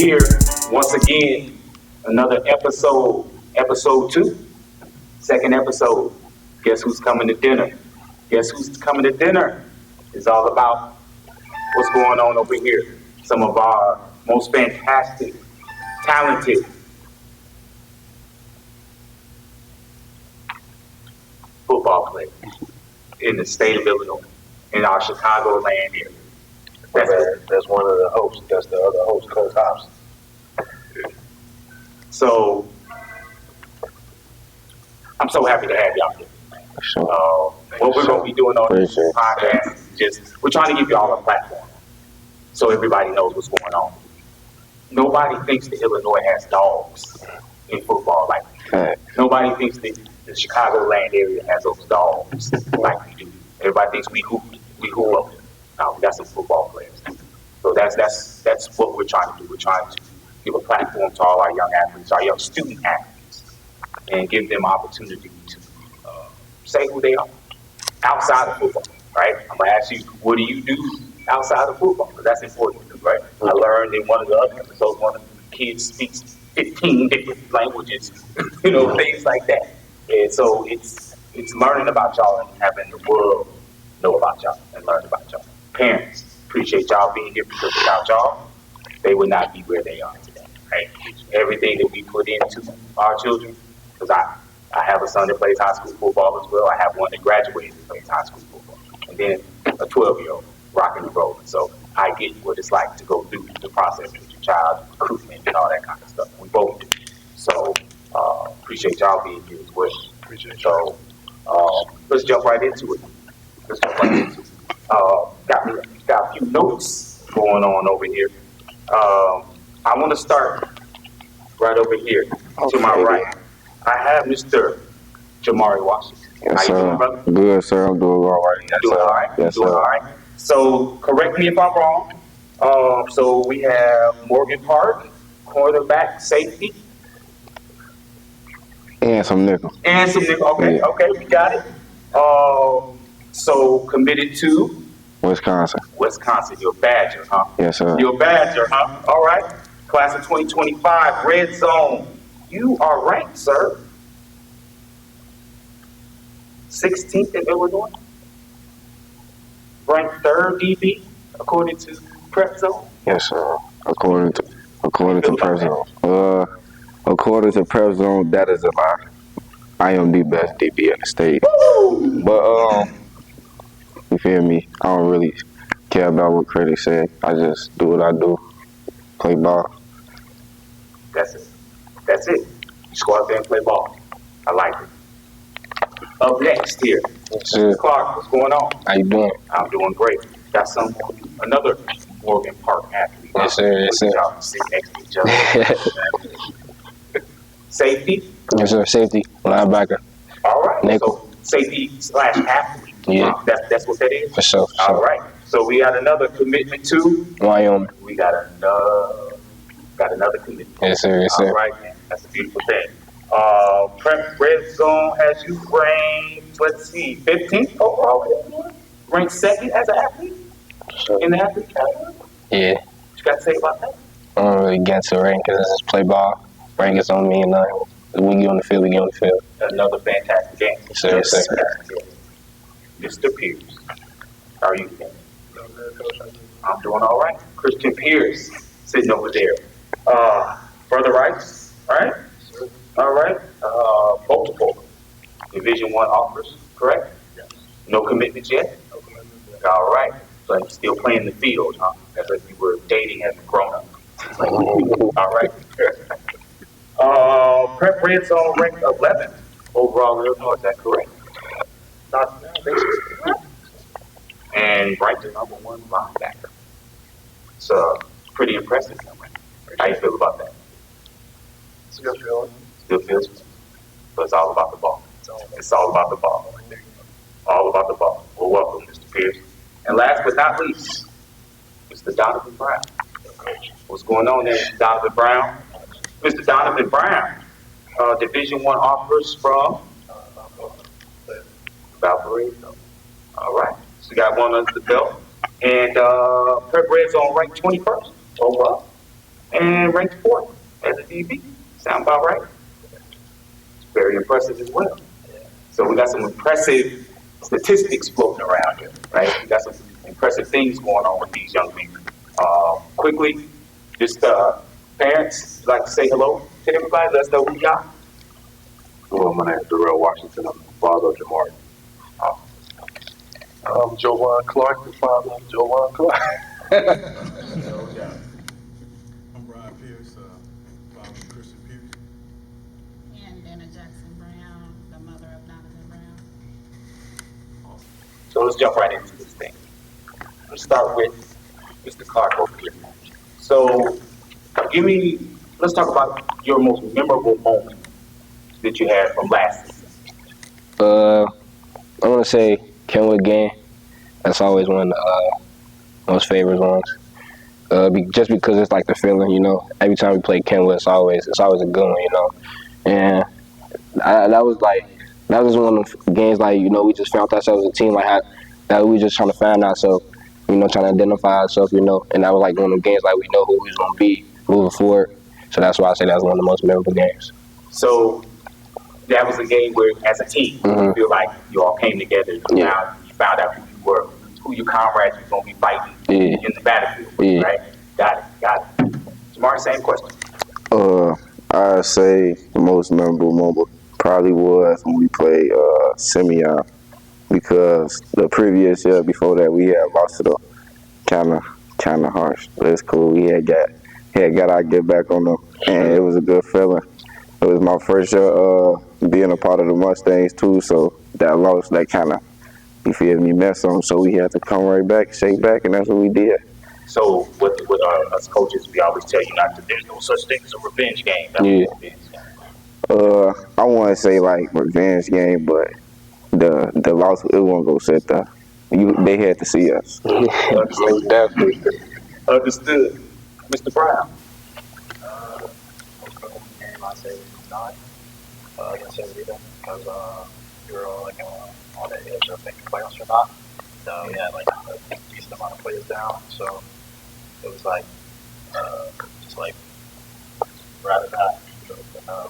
here once again, another episode, episode 2, second episode. Guess who's coming to dinner? Guess who's coming to dinner? It's all about what's going on over here. Some of our most fantastic, talented football players in the state of Illinois, in our Chicagoland area. That's one of the hosts. That's the other host, Coach Hopson. So I'm so happy to have y'all here. What we're going to be doing on this podcast is just, we're trying to give y'all a platform so everybody knows what's going on. Nobody thinks that Illinois has dogs in football like we do. Nobody thinks that the Chicagoland area has those dogs like we do. Everybody thinks we hoop up there. No, we got some football players. So that's what we're trying to do. We're trying to give a platform to all our young athletes, our young student athletes, and give them opportunity to say who they are outside of football, right? I'm going to ask you, what do you do outside of football? Because that's important to do, right? I learned in one of the other episodes, one of the kids speaks 15 different languages, things like that. And so it's learning about y'all and having the world know about y'all and learn about y'all. Parents, appreciate y'all being here because without y'all, they would not be where they are today, right? Everything that we put into our children, because I have a son that plays high school football as well. I have one that graduated and plays high school football. And then a 12-year-old rocking and rolling. So I get what it's like to go through the process with your child, recruitment and all that kind of stuff. We both do. So appreciate y'all being here as well. Appreciate y'all. Let's jump right into it. Got a few notes going on over here. I want to start right over here to my right. I have Mr. Jahmare Washington. Yes, How you doing, brother? Good, sir. I'm doing all right. You doing all right? Yes, doing sir. all right. So correct me if I'm wrong. So we have Morgan Park, cornerback, safety. And some nickel. Okay, Yeah. okay, we got it. So committed to Wisconsin. You're a Badger, huh? Yes, sir. You're a Badger, huh? All right. Class of 2025, red zone. You are ranked, sir. 16th in Illinois. Ranked 3rd DB, according to Prep Zone. Yes, sir. According to Prep Zone. According to Prep Zone, that is a lie. I am the best DB in the state. Woo! But you feel me? I don't really care about what critics say. I just do what I do. Play ball. That's it. You just go out there and play ball. I like it. Up next here, Mr. Clark, what's going on? How you doing? I'm doing great. Got another Morgan Park athlete. Yes, sir. Yes, sir. Y'all sit next to each other. Safety? Yes, sir. Safety. Linebacker. All right. Nickel. So safety / athlete. Yeah. That's what that is? For sure. All right. So we got another commitment to Wyoming. We got another commitment. Yes, sir. Yes, sir. All right, man. That's a beautiful thing. Prep Red Zone has you ranked, 15th overall. Ranked 2nd as an athlete in the athlete category. Yeah. What you got to say about that? I don't really get to rank because I just play ball. Rank is on me and nothing. We get on the field, we get on the field. Another fantastic game. Sure, Yes, sir. Mr. Pierce, how are you doing? I'm doing all right. Christian Pierce, sitting over there. Further rights, right? All right. Multiple Division I offers, correct? Yes. No commitments yet? No commitment. All right. But you're still playing the field, huh? As if you were dating as a grown-up. All right. Prep Red Zone ranked 11th overall in Illinois. Is that correct? Not and ranked the number 1 linebacker. It's pretty impressive. How you feel about that? It's a good feeling. Still feels good. But it's all about the ball. It's all about the ball. All about the ball. Well, welcome, Mr. Pierce. And last but not least, Mr. Donovan Brown. What's going on there, Mr. Donovan Brown? Mr. Donovan Brown, Division I offers from Valparaiso. All right. So we got one under the belt. And Prep Red Zone ranked 21st overall. and ranked fourth as a DB. Sound about right? It's very impressive as well. So we got some impressive statistics floating around here, right? We got some impressive things going on with these young men. Quickly, just parents, like to say hello to everybody. Let's know who you are. Hello, my name is Darrell Washington. I'm the father of Jahmare. I'm Jovan Clark, the father of Jovan Clark. I'm Brian Pierce, father of Christian Pierce. And Dana Jackson Brown, the mother of Donovan Brown. So let's jump right into this thing. Let's start with Mr. Clark over here. So let's talk about your most memorable moment that you had from last season. I'm gonna say Kenwood game. That's always one of the most favorite ones. Just because it's like the feeling, you know. Every time we play Kenwood, it's always a good one, you know. And that was one of the games, like, you know, we just found ourselves as a team, like that we just trying to find ourselves, you know, trying to identify ourselves, you know. And that was like one of the games, like, we know who we was gonna be moving forward. So that's why I say that was one of the most memorable games. So that was a game where, as a team, you feel like you all came together. You found out who you were, who your comrades were going to be fighting in the battlefield, right? Got it. Jahmare, same question. I'd say the most memorable moment probably was when we played Simeon, because the previous year before that we had lost it kind of harsh, but it's cool. We had got our get back on them, and it was a good feeling. It was my first year being a part of the Mustangs too, so that loss, that kind of, you feel me, messed on. So we had to come right back, shake back, and that's what we did. So with us coaches, we always tell you there's no such thing as a revenge game. I want to say like revenge game, but the loss, it wasn't gonna set the. They had to see us. Definitely. Understood. Mr. Brown. And I say not against Everita, because we were all like on the edge of making playoffs or not. So we had like a decent amount of players down, so it was like just like rather that.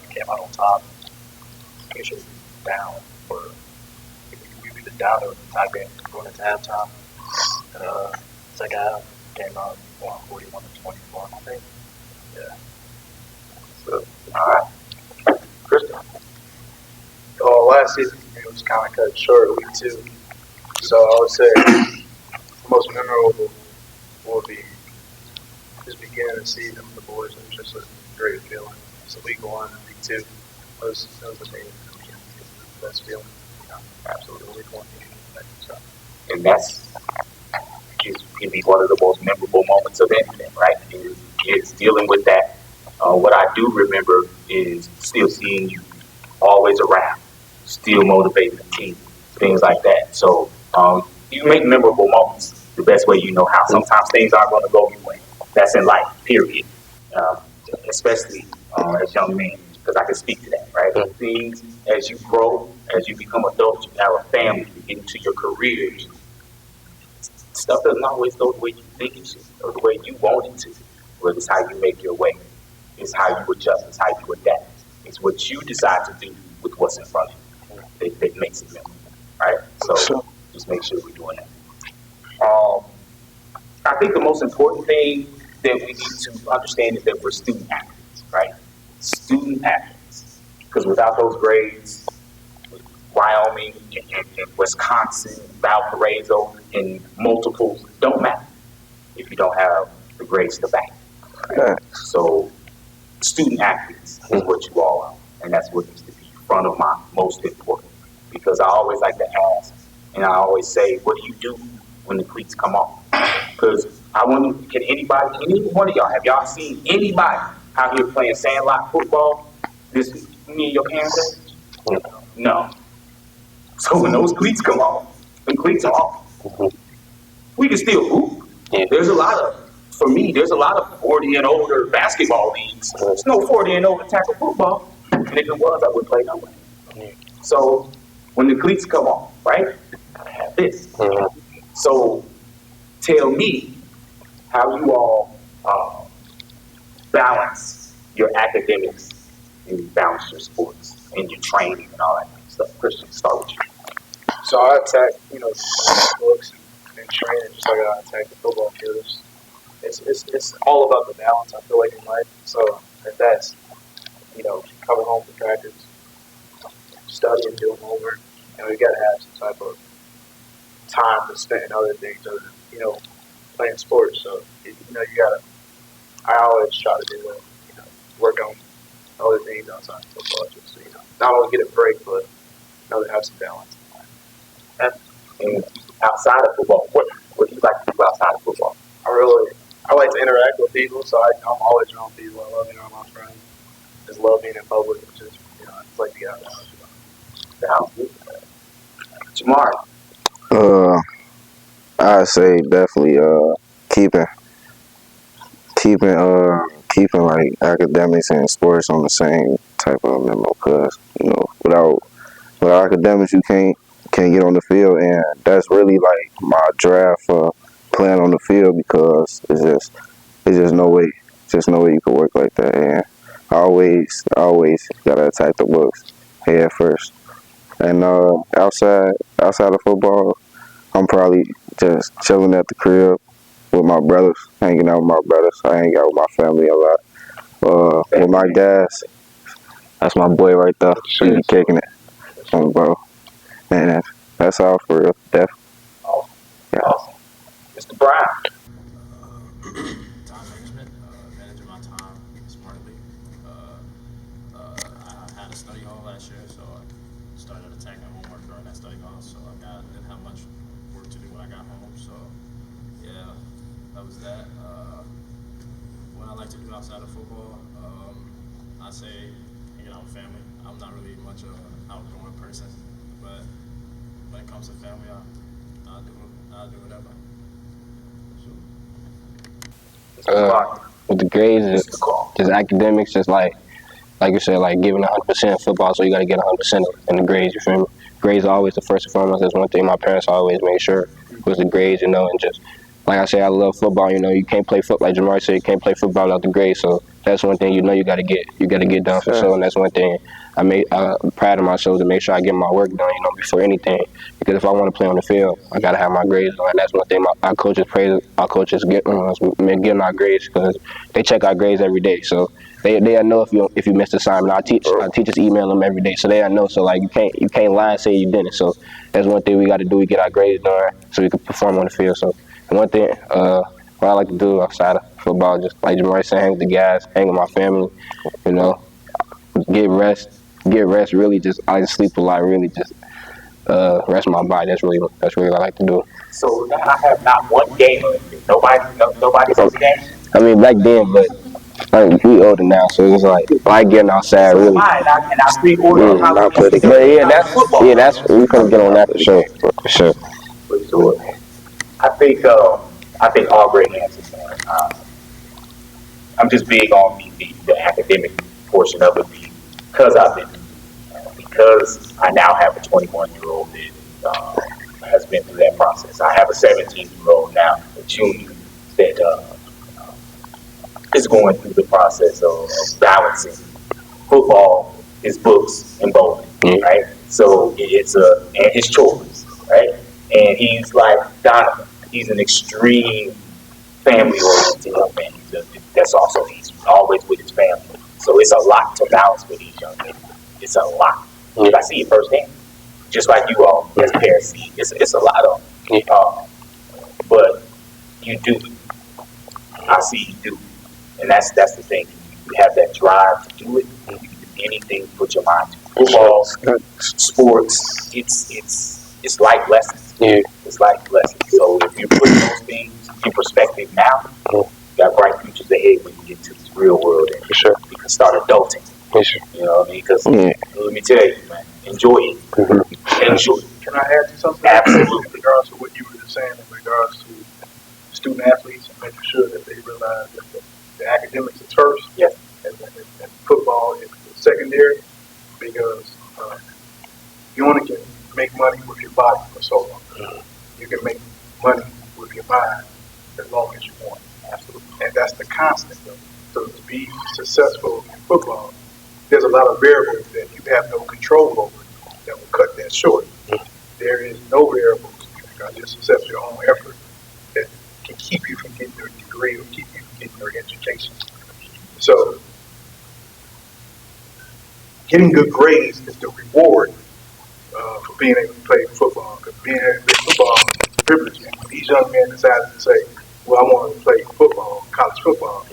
We came out on top. We should be down for we've been down to tie game going into halftime. And second half came out 41-24, I think. Yeah. So, all right. Kristen. Last season it was kind of cut short, week 2. So I would say the most memorable will be just beginning the season with the boys. It was just a great feeling. So week 1 and week 2 it was amazing. It was the best feeling. Absolutely, week 1. So. And that's can be one of the most memorable moments of anything, right? Is dealing with that. What I do remember is still seeing you always around, still motivating the team, things like that. So you make memorable moments the best way you know how. Sometimes things aren't going to go your way. That's in life, period. Especially as young men, because I can speak to that, right? Things, as you grow, as you become adults, you have a family, you get into your careers, stuff doesn't always go the way you think it should, or the way you want it to. But it's how you make your way. It's how you adjust. It's how you adapt. It's what you decide to do with what's in front of you that makes it memorable, right? So just make sure we're doing that. I think the most important thing that we need to understand is that we're student athletes, right? Student athletes. Because without those grades, Wyoming and Wisconsin, Valparaiso, and multiples don't matter if you don't have the grades to back. Right? So student athletes is what you all are, and that's what needs to be front of mind, most important. Because I always like to ask, and I always say, what do you do when the cleats come off? Because I want to, can anybody, any one of y'all, have y'all seen anybody out here playing sandlot football this me and your parents? No. So when those cleats come off, when cleats are off, we can still hoop. There's a lot of, for me, there's a lot of 40 and older basketball leagues. There's no 40 and older tackle football. And if it was, I would play no way. So when the cleats come off, right, I have this. So tell me how you all balance your academics and you balance your sports and your training and all that kind of stuff. Christian, start with you. So I attack, books and training just like I attack the football field. It's all about the balance, I feel like, in life. So if that's, coming home from practice, studying, doing homework, you got to have some type of time to spend in other things other than, playing sports. So, you got to, I always try to do that, work on other things outside of football just to, not only get a break, but, to have some balance. And outside of football, what do you like to do outside of football? I like to interact with people, so I'm always around people. I love being around my friends. Just love being in public. Just, it's like to get out of the house. Sounds good. Jahmare. I'd say definitely keeping like academics and sports on the same type of level, because without academics you can't get on the field, and that's really like my draft for playing on the field, because it's just no way you can work like that. And I always gotta attack the books head first. And outside of football, I'm probably just chilling at the crib with my brothers, hanging out with my brothers. I hang out with my family a lot. With my guys, that's my boy right there. He be kicking it, bro. And that's all for real. Definitely. Yeah. Awesome. Mr. Brown. Time management, managing my time smartly. I had a study hall last year, so I started attacking homework during that study hall, so didn't have much work to do when I got home. So yeah, that was that. What I like to do outside of football, I say hanging out with family. I'm not really much of an outgoing person, but when it comes to family, I'll do whatever. With the grades, just academics, just like you said, like giving 100% football, so you got to get 100% in the grades. You feel me? Grades are always the first and foremost. That's one thing my parents always made sure was the grades, and just like I say, I love football. You can't play football. Like Jahmare said, you can't play football without the grades. So that's one thing you got to get done for sure. And that's one thing I'm proud of myself to make sure I get my work done. Before anything, because if I want to play on the field, I got to have my grades done. And that's one thing our coaches praise. Our coaches getting our grades, because they check our grades every day. So they know if you missed assignment. Our teachers email them every day, so they know. So like you can't lie and say you didn't. So that's one thing we got to do. We get our grades done so we can perform on the field. So. And one thing, what I like to do outside of football, just like Jahmare said, hang with the guys, hang with my family, get rest. Really, I just sleep a lot. Really, just rest my body. That's really what I like to do. So now I have not one gamer. Nobody's on the game. I mean, back then, but we older now, so it's like I getting outside So really. and I sleep order. Not play the game. But that's we couldn't get on that for sure. For sure. For sure. I think all great answers, man. I'm just big on the academic portion of it because I now have a 21-year-old that has been through that process. I have a 17-year-old now, a junior, that is going through the process of balancing football, his books, and bowling, right? So and his chores, right? And he's like Donovan. He's an extreme family-oriented young man. He's always with his family. So it's a lot to balance with these young men. It's a lot. I see it firsthand. Just like you all, as parents see, it's a lot of them. But you do it. I see you do it. And that's the thing. You have that drive to do it. You can do anything to put your mind to. Football, sports, it's life lessons. Yeah. It's life lessons. So if you put those things in perspective now, you got bright futures ahead when you get to this real world, and you can start adulting. For sure. You know what I mean? Because let me tell you, man, enjoy it. Enjoy it. Can I add to something? Absolutely. In regards to what you were just saying, in regards to student athletes and making sure that they realize that the academics is first, and football is secondary, because you want to make money with your body for so long. You can make money with your mind as long as you want. Absolutely. And that's the constant, though. So to be successful in football, there's a lot of variables that you have no control over that will cut that short. There is no variables because you're successful your own effort that can keep you from getting your degree or keep you from getting your education. So getting good grades is the reward for being able to play football. Because being able to play football is a privilege. And when these young men decided to say, well, I want to play football, college football,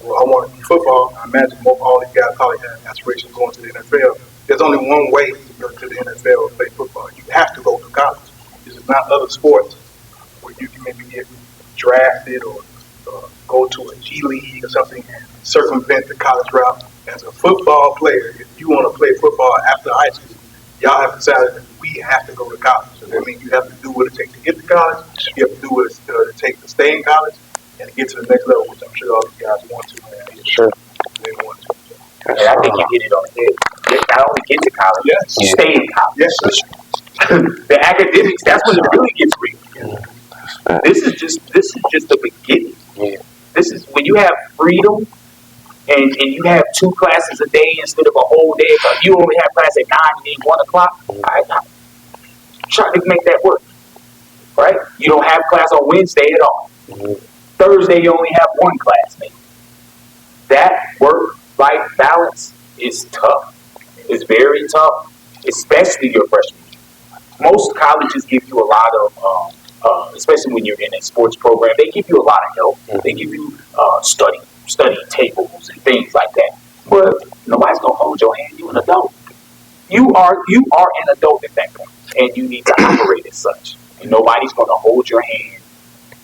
well, I want to play football, I imagine all these guys probably have aspirations of going to the NFL. There's only one way to go to the NFL and play football. You have to go to college. This is not other sports where you can maybe get drafted or go to a G League or something and circumvent the college route. As a football player, if you want to play football after high school, y'all have decided that we have to go to college. So that means you have to do what it takes to get to college, you have to do what it takes to stay in college, and to get to the next level, which I'm sure all these guys want to. Sure. They want to. And I think you hit it on the head. Not only get to college, Yes. you stay in college. Yes, sir. The academics, that's when it really gets real. This is just the beginning. Yeah. This is when you have freedom and you have 2 classes a day instead of a whole day. If you only have class at 9 and then 1 o'clock, I try to make that work. Right? You don't have class on Wednesday at all. Thursday you only have 1 class, maybe. That work-life balance is tough. It's very tough, especially your freshman year. Most colleges give you a lot of, especially when you're in a sports program, they give you a lot of help. They give you study tables and things like that. But nobody's gonna hold your hand. You're an adult. You are an adult at that point, and you need to operate as such. And nobody's gonna hold your hand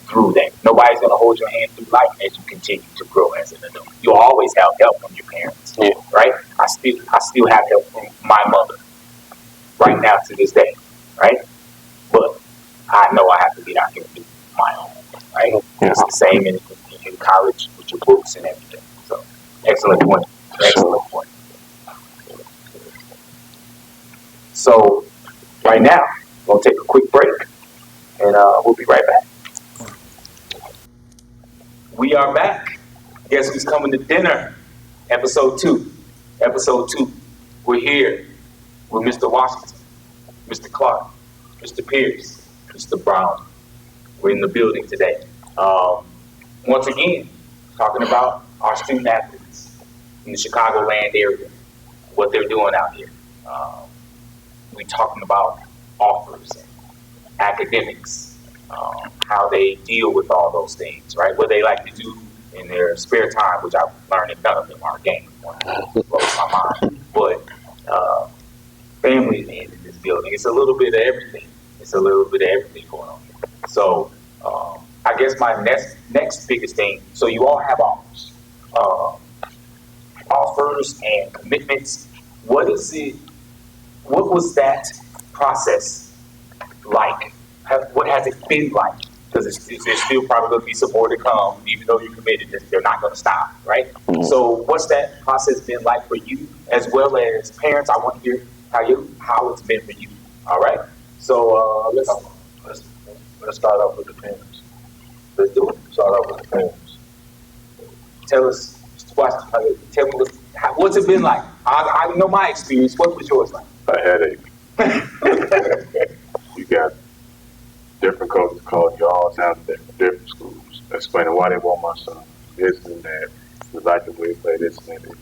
through that. Nobody's gonna hold your hand through life as you continue to grow as an adult. You'll always have help from your parents, right? I still have help from my mother right now to this day, right? But I know I have to get out here and do my own, right? It's the same in college with your books and everything. So, excellent point. Excellent point. So, right now, we're gonna take a quick break, and we'll be right back. We are back. Guess who's coming to dinner? Episode 2. Episode 2. We're here with Mr. Washington, Mr. Clark, Mr. Pierce, Mr. Brown. We're in the building today. Once again, talking about our student athletes in the Chicagoland area, what they're doing out here. We're talking about offers and academics, how they deal with all those things, right? What they like to do in their spare time, which I've learned that none of them are games. Blows my mind. But family in this building, it's a little bit of everything. It's a little bit of everything going on here. So I guess my next biggest thing, so you all have offers. Offers and commitments. What was that process like? What has it been like? Because there's still probably going to be some more to come, even though you're committed, they're not going to stop, right? Mm-hmm. So what's that process been like for you, as well as parents? I want to hear how it's been for you. All right. So let's start off with the parents. Let's do it. Start off with the parents. Tell us, tell me what's it been like? I know my experience. What was yours like? A headache. You got different coaches calling you all the time from different schools, explaining why they want my son, this and that. We like the way he play this and that.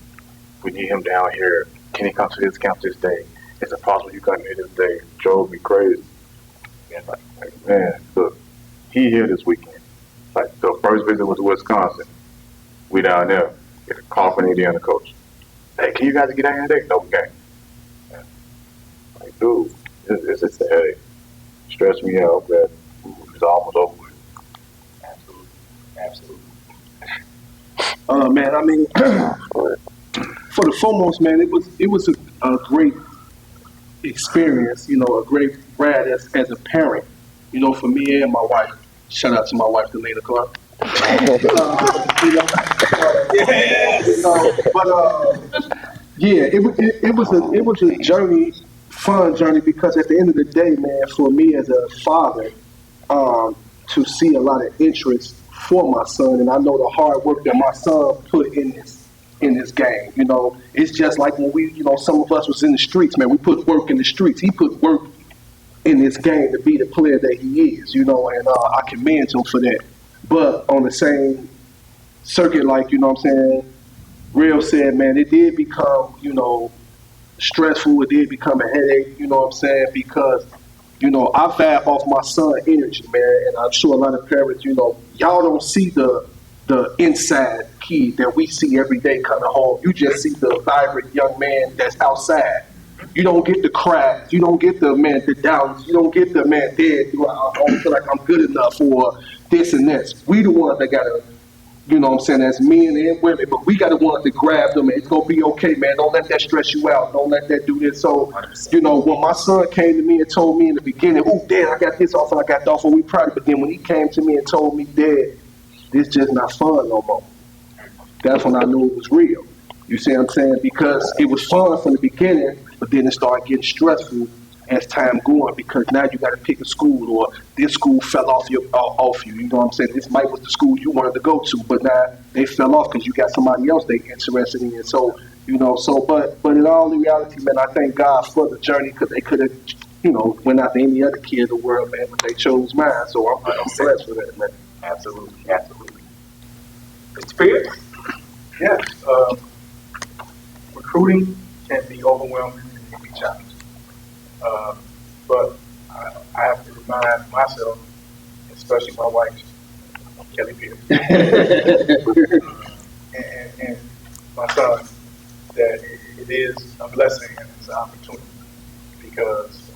We need him down here. Can he come to this camp this day? Is it possible you come here this day? Drove me crazy. And like, man, look, he here this weekend. Like the first visit was to Wisconsin. We down there. Get a call from the Indiana coach. Hey, can you guys get down here today? No, we can't. Like, dude, it's just a headache. Stressed me out, but it's almost over with. Absolutely. Man, I mean, for the foremost, man, it was a great experience, a great ride as a parent, for me and my wife. Shout out to my wife, Lana Clark. It was a journey, fun journey, because at the end of the day, man, for me as a father, to see a lot of interest for my son, and I know the hard work that my son put in this game. You know, it's just like when we, you know, some of us was in the streets, man. We put work in the streets. He put work in this game to be the player that he is, you know, and I commend him for that. But on the same circuit, like, you know what I'm saying, Real said, man, it did become, you know, stressful. It did become a headache, you know what I'm saying, because, you know, I vibe off my son's energy, man, and I'm sure a lot of parents, you know, y'all don't see the inside kid that we see every day coming home. You just see the vibrant young man that's outside. You don't get the cracks. You don't get the, man, the doubts. You don't get the, man, dead. I don't feel like I'm good enough for this and this. We the ones that got to, you know what I'm saying, as men and women, but we got to want to grab them, and it's going to be okay, man. Don't let that stress you out. Don't let that do this. So, you know, when my son came to me and told me in the beginning, oh, Dad, I got this offer, I got that offer, we proud. But then when he came to me and told me, Dad, this just not fun no more, that's when I knew it was real. You see what I'm saying? Because it was fun from the beginning, but then it started getting stressful as time going, because now you got to pick a school, or this school fell off you. You know what I'm saying? This might was the school you wanted to go to, but now they fell off because you got somebody else they interested in. So, you know, but in all reality, man, I thank God for the journey, because they could have, you know, went out to any other kid in the world, man, but they chose mine. So I'm blessed for that, man. Absolutely, absolutely. Mr. Pierce? Yes, recruiting can be overwhelming and can be challenging. But I have to remind myself, especially my wife, Kelly Pierce, and my son, that it is a blessing and it's an opportunity, because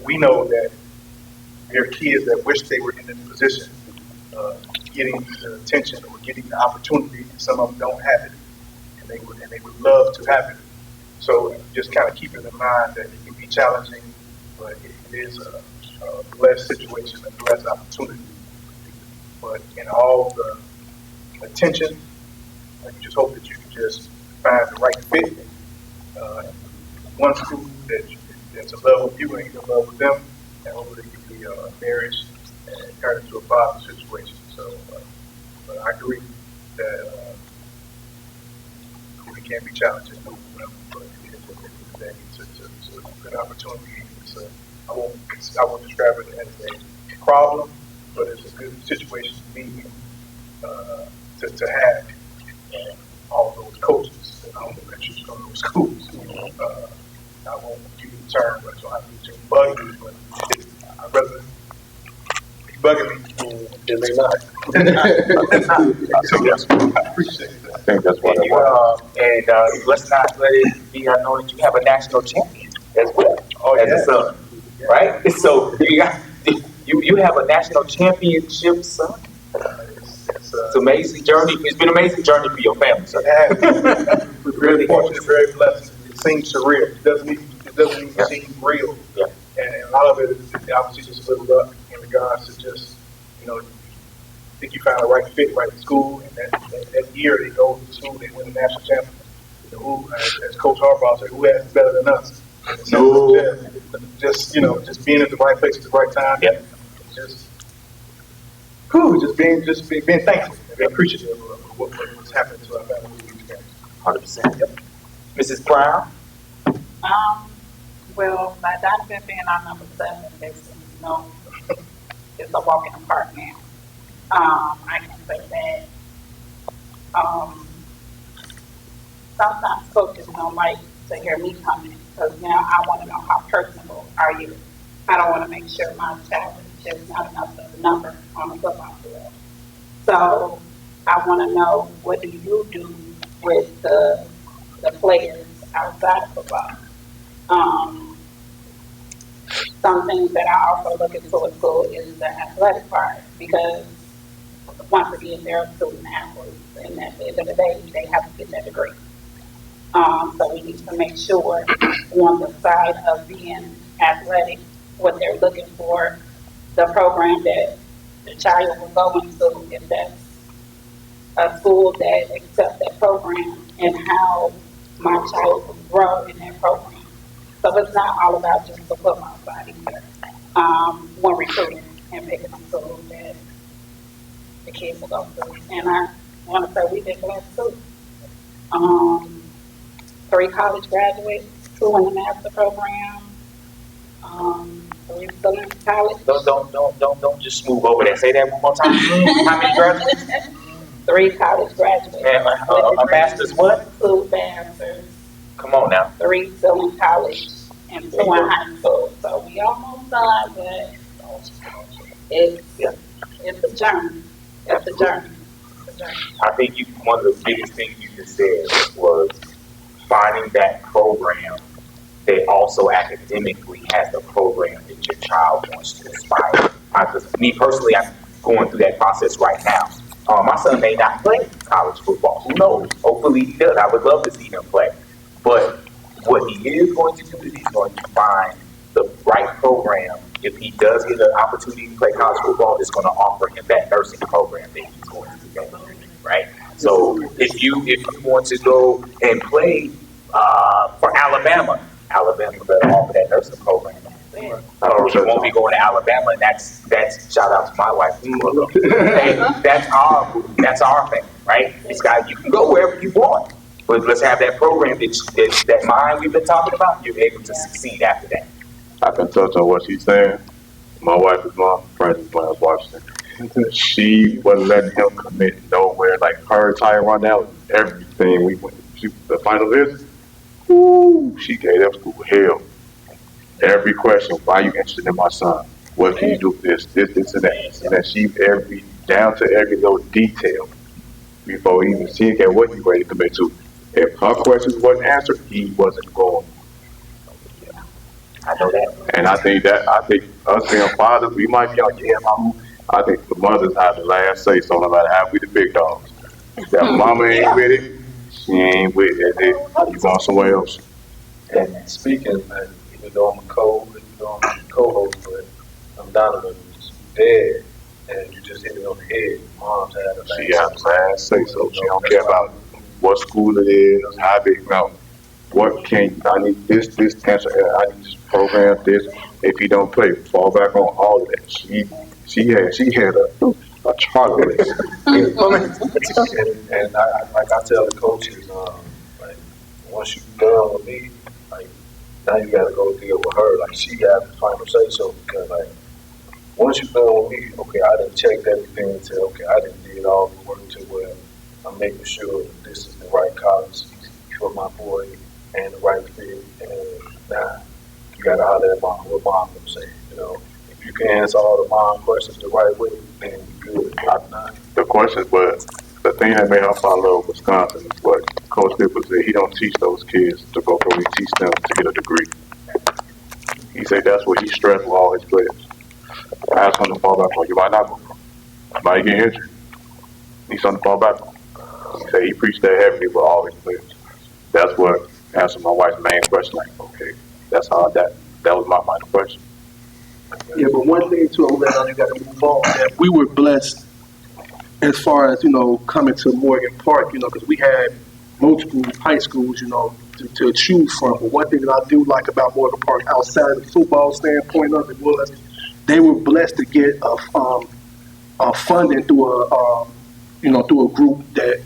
we know that there are kids that wish they were in this position, getting the attention or getting the opportunity, and some of them don't have it, and they would love to have it. So just kind of keeping in mind that it can be challenging, but it is a blessed situation, a blessed opportunity. But in all the attention, you just hope that you can just find the right fit. One school that's in love with you and you're in love with them, and hopefully it can be a marriage and turn into a positive situation. So, but I agree that it can be challenging, but it is what it is. It's a good opportunity. I won't describe it as a problem, but it's a good situation to be in, to have all those coaches. And I don't mention some of those schools. I won't use the term, but I don't have to use buggy, but I'd rather be bugging me than they not. So yes, I appreciate that. I think that's what And, I want. let's not let it be unknown that you have a national champion as well, as a son, right? So you have a national championship son. It's an amazing journey. It's been an amazing journey for your family. So. We're really fortunate, very blessed. It seems surreal. It doesn't even seem real. Yeah. And a lot of it is obviously just a little luck in regards to just, you know, I think you found the right fit, right school, and that year they go to school, they win the national championship. You know, who, as Coach Harbaugh said, who has it better than us? No. Just being at the right place at the right time. Yeah. Just being thankful and appreciative of what's happening to our family. 100%. Yep. Mrs. Brown? Well, by Donovan being our number 7, basically, you know, it's a walk in the park now. I can say that sometimes coaches don't like to hear me comment, because now I want to know how personable are you. I don't want to make sure my child is just not enough of a number on the football field. So I want to know, what do you do with the players outside of football? Some things that I also look into at school is the athletic part, because once again, they're student athletes, and at the end of the day, they have to get their degree. So we need to make sure on the side of being athletic, what they're looking for, the program that the child will go into, if that's a school that accepts that program, and how my child will grow in that program. So it's not all about just the football side either, when recruiting. and picking them schools that the kids will go to. And I want to say we did blessed too. 3 college graduates, 2 in the master program, 3 still in college. Don't just move over there. Say that one more time. How many graduates? 3 college graduates. And a master's what? 2 masters. Come on now. 3 still in college and 2 in high school. So we almost done, but it's a journey. It's a journey. I think one of the biggest things you just said was finding that program that also academically has the program that your child wants to aspire. Me personally, I'm going through that process right now. My son may not play college football. Who knows? Hopefully he does. I would love to see him play. But what he is going to do is he's going to find the right program. If he does get an opportunity to play college football, it's going to offer him that nursing program that he's going to get, right? So if you want to go and play for Alabama better offer that nursing program. Or you won't be going to Alabama, and that's shout out to my wife. Hey, that's our thing, right? It's got, you can go wherever you want, but let's have that program that mind we've been talking about. You're able to succeed after that. I can touch on what she's saying. My wife is my friend, Washington. She wasn't letting him commit nowhere. Like her entire rundown, everything we went to the final visit. Ooh, she gave that school hell. Every question, why are you interested in my son? What can you do for this, and that? And then she down to every little detail before even seeing what he ready to commit to. If her questions wasn't answered, he wasn't going. I know that. And I think us being fathers, we might be like, yeah, mama. I think the mothers have the last say, so no matter how we the big dogs. If that mama ain't with it, she ain't with it. You going somewhere else. And speaking, even though I'm a co-host, but I'm Donovan's dad, and you just hit it on the head. Mom's had a She has the last say, so she don't care about what school it is, how big, no. What can I need this answer? I need this program, this. If he don't play, fall back on all of that. She had a chart list. and I tell the coaches, like once you done with me, like now you gotta go deal with her. Like she got the final say so, because like once you done with me, okay, I done checked everything and said, okay, I done did all the work to where I'm making sure that this is the right college for my boy and the right fit. And now you gotta holler at mom, what mom gonna say, you know. If you can answer all the mom questions the right way, then you good. The questions, but the thing that made her fall in love with Wisconsin is what Coach Nichols said. He don't teach those kids to go pro. He teach them to get a degree. He said that's what he stressed with all his players. I have something to fall back on. You might not go pro. You might get injured. Need something to fall back on. He said he preached that heavily with all his players. That's what answered my wife's main question. Like, okay, that's how that was my final question. Yeah, but one thing too, I'm glad you got to move on. That we were blessed as far as, coming to Morgan Park, because we had multiple high schools, to choose from. But one thing that I do like about Morgan Park, outside of the football standpoint of it, was they were blessed to get a funding through a group that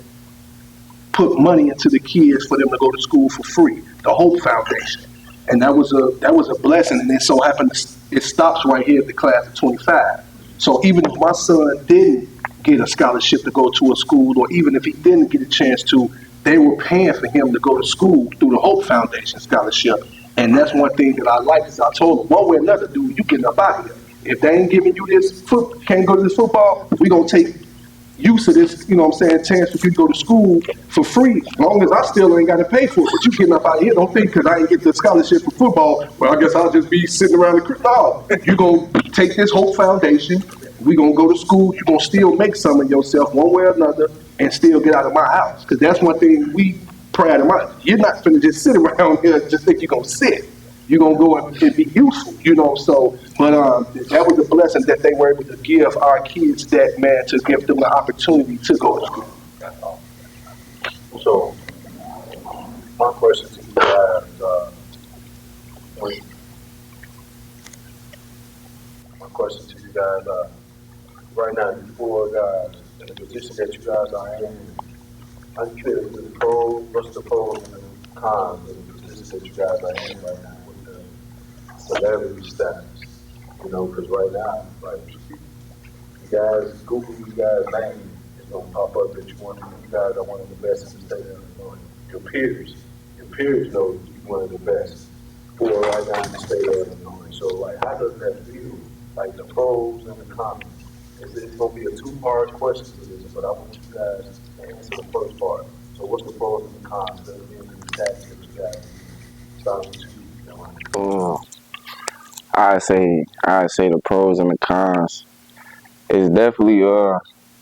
put money into the kids for them to go to school for free, the Hope Foundation. And that was a blessing, and it so happened it stops right here at the class of 25. So even if my son didn't get a scholarship to go to a school, or even if he didn't get a chance to, they were paying for him to go to school through the Hope Foundation scholarship. And that's one thing that I like, is I told him, one way or another, dude, you getting up out of here. If they ain't giving you this, can't go to this football, we gonna take use of this, chance for you to go to school for free, as long as I still ain't got to pay for it. But you getting up out of here, don't think because I ain't get the scholarship for football, well, I guess I'll just be sitting around the crib. No, you going to take this whole foundation, we going to go to school, you going to still make some of yourself one way or another and still get out of my house. Because that's one thing we pride in mind. You're not going to just sit around here and just think you're going to sit. You're going to go and be useful, so, but that was a blessing that they were able to give our kids that, man, to give them the opportunity to go to school. So, my question to you guys, guys are. Right now, you four guys in the position that you guys are in. How do you feel the pros? What's the pros and the cons of the position that you guys are in right now with the celebrity status? You know, because right now, like you guys, Google you guys' name is gonna pop up that you guys are one of the best in the state of Illinois. Your peers know you're one of the best four right now in the state of Illinois. So, like, how does that feel? Like the pros and the cons. It's gonna be a two-part question to this, but I want you guys to answer the first part. So, what's the pros and the cons of being in the status that you guys are? Starting with you, Jovan. I say the pros and the cons. It's definitely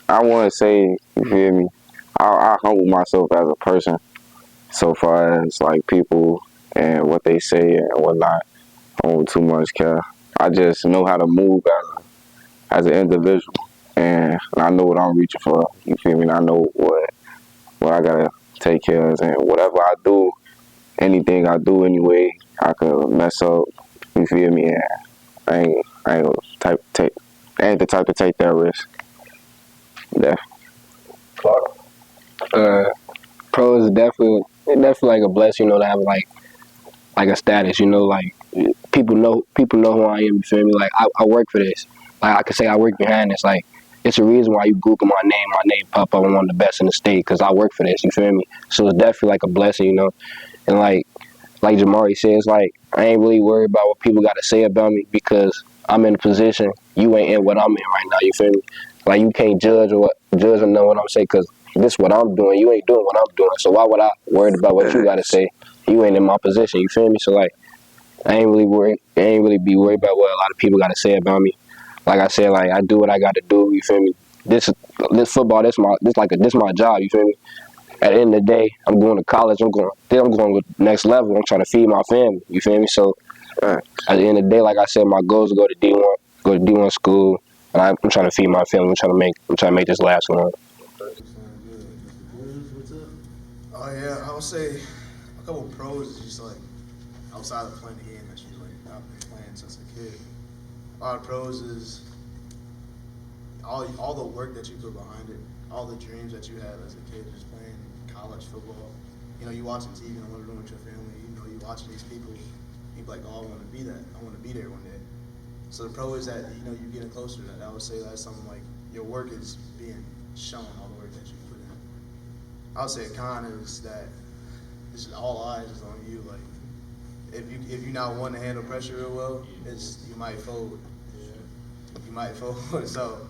I want to say, you feel me? I humble myself as a person so far as like people and what they say and whatnot. I don't too much care. I just know how to move as an individual, and I know what I'm reaching for. You feel me? And I know what I gotta take care of, and whatever I do, anything I do anyway, I could mess up. You feel me? And I ain't I ain't the type to take that risk. Yeah. Clark. Pros is definitely like a blessing, you know, to have like a status, you know, like people know who I am. You feel me? Like I work for this. Like I could say I work behind this. Like it's a reason why you Google my name pop up. I'm one of the best in the state because I work for this. You feel me? So it's definitely like a blessing, you know. And like Jahmare says, like I ain't really worried about what people got to say about me because I'm in a position. You ain't in what I'm in right now. You feel me? Like you can't judge or know what I'm saying because this is what I'm doing. You ain't doing what I'm doing. So why would I worry about what you got to say? You ain't in my position. You feel me? So like I ain't really be worried about what a lot of people got to say about me. Like I said, like I do what I got to do. You feel me? This football, this my job. You feel me? At the end of the day, I'm going to college. I'm going to the next level. I'm trying to feed my family. You feel me? So at the end of the day, like I said, my goal is to go to D1 school, and I'm trying to feed my family. I'm trying to make this last one. Oh yeah, I would say a couple pros is just like outside of playing the game that you like I've been playing since a kid. A lot of pros is all the work that you put behind it, all the dreams that you had as a kid, just playing college football. You know, you watching TV in the living room with your family. You know, you watching these people. You be like, oh, I want to be that. I want to be there one day. So the pro is that you know you're getting closer to that. I would say that's something like your work is being shown, all the work that you put in. I would say a con is that this is all eyes is on you. Like if you're not one to handle pressure real well, you might fold. You might fold. So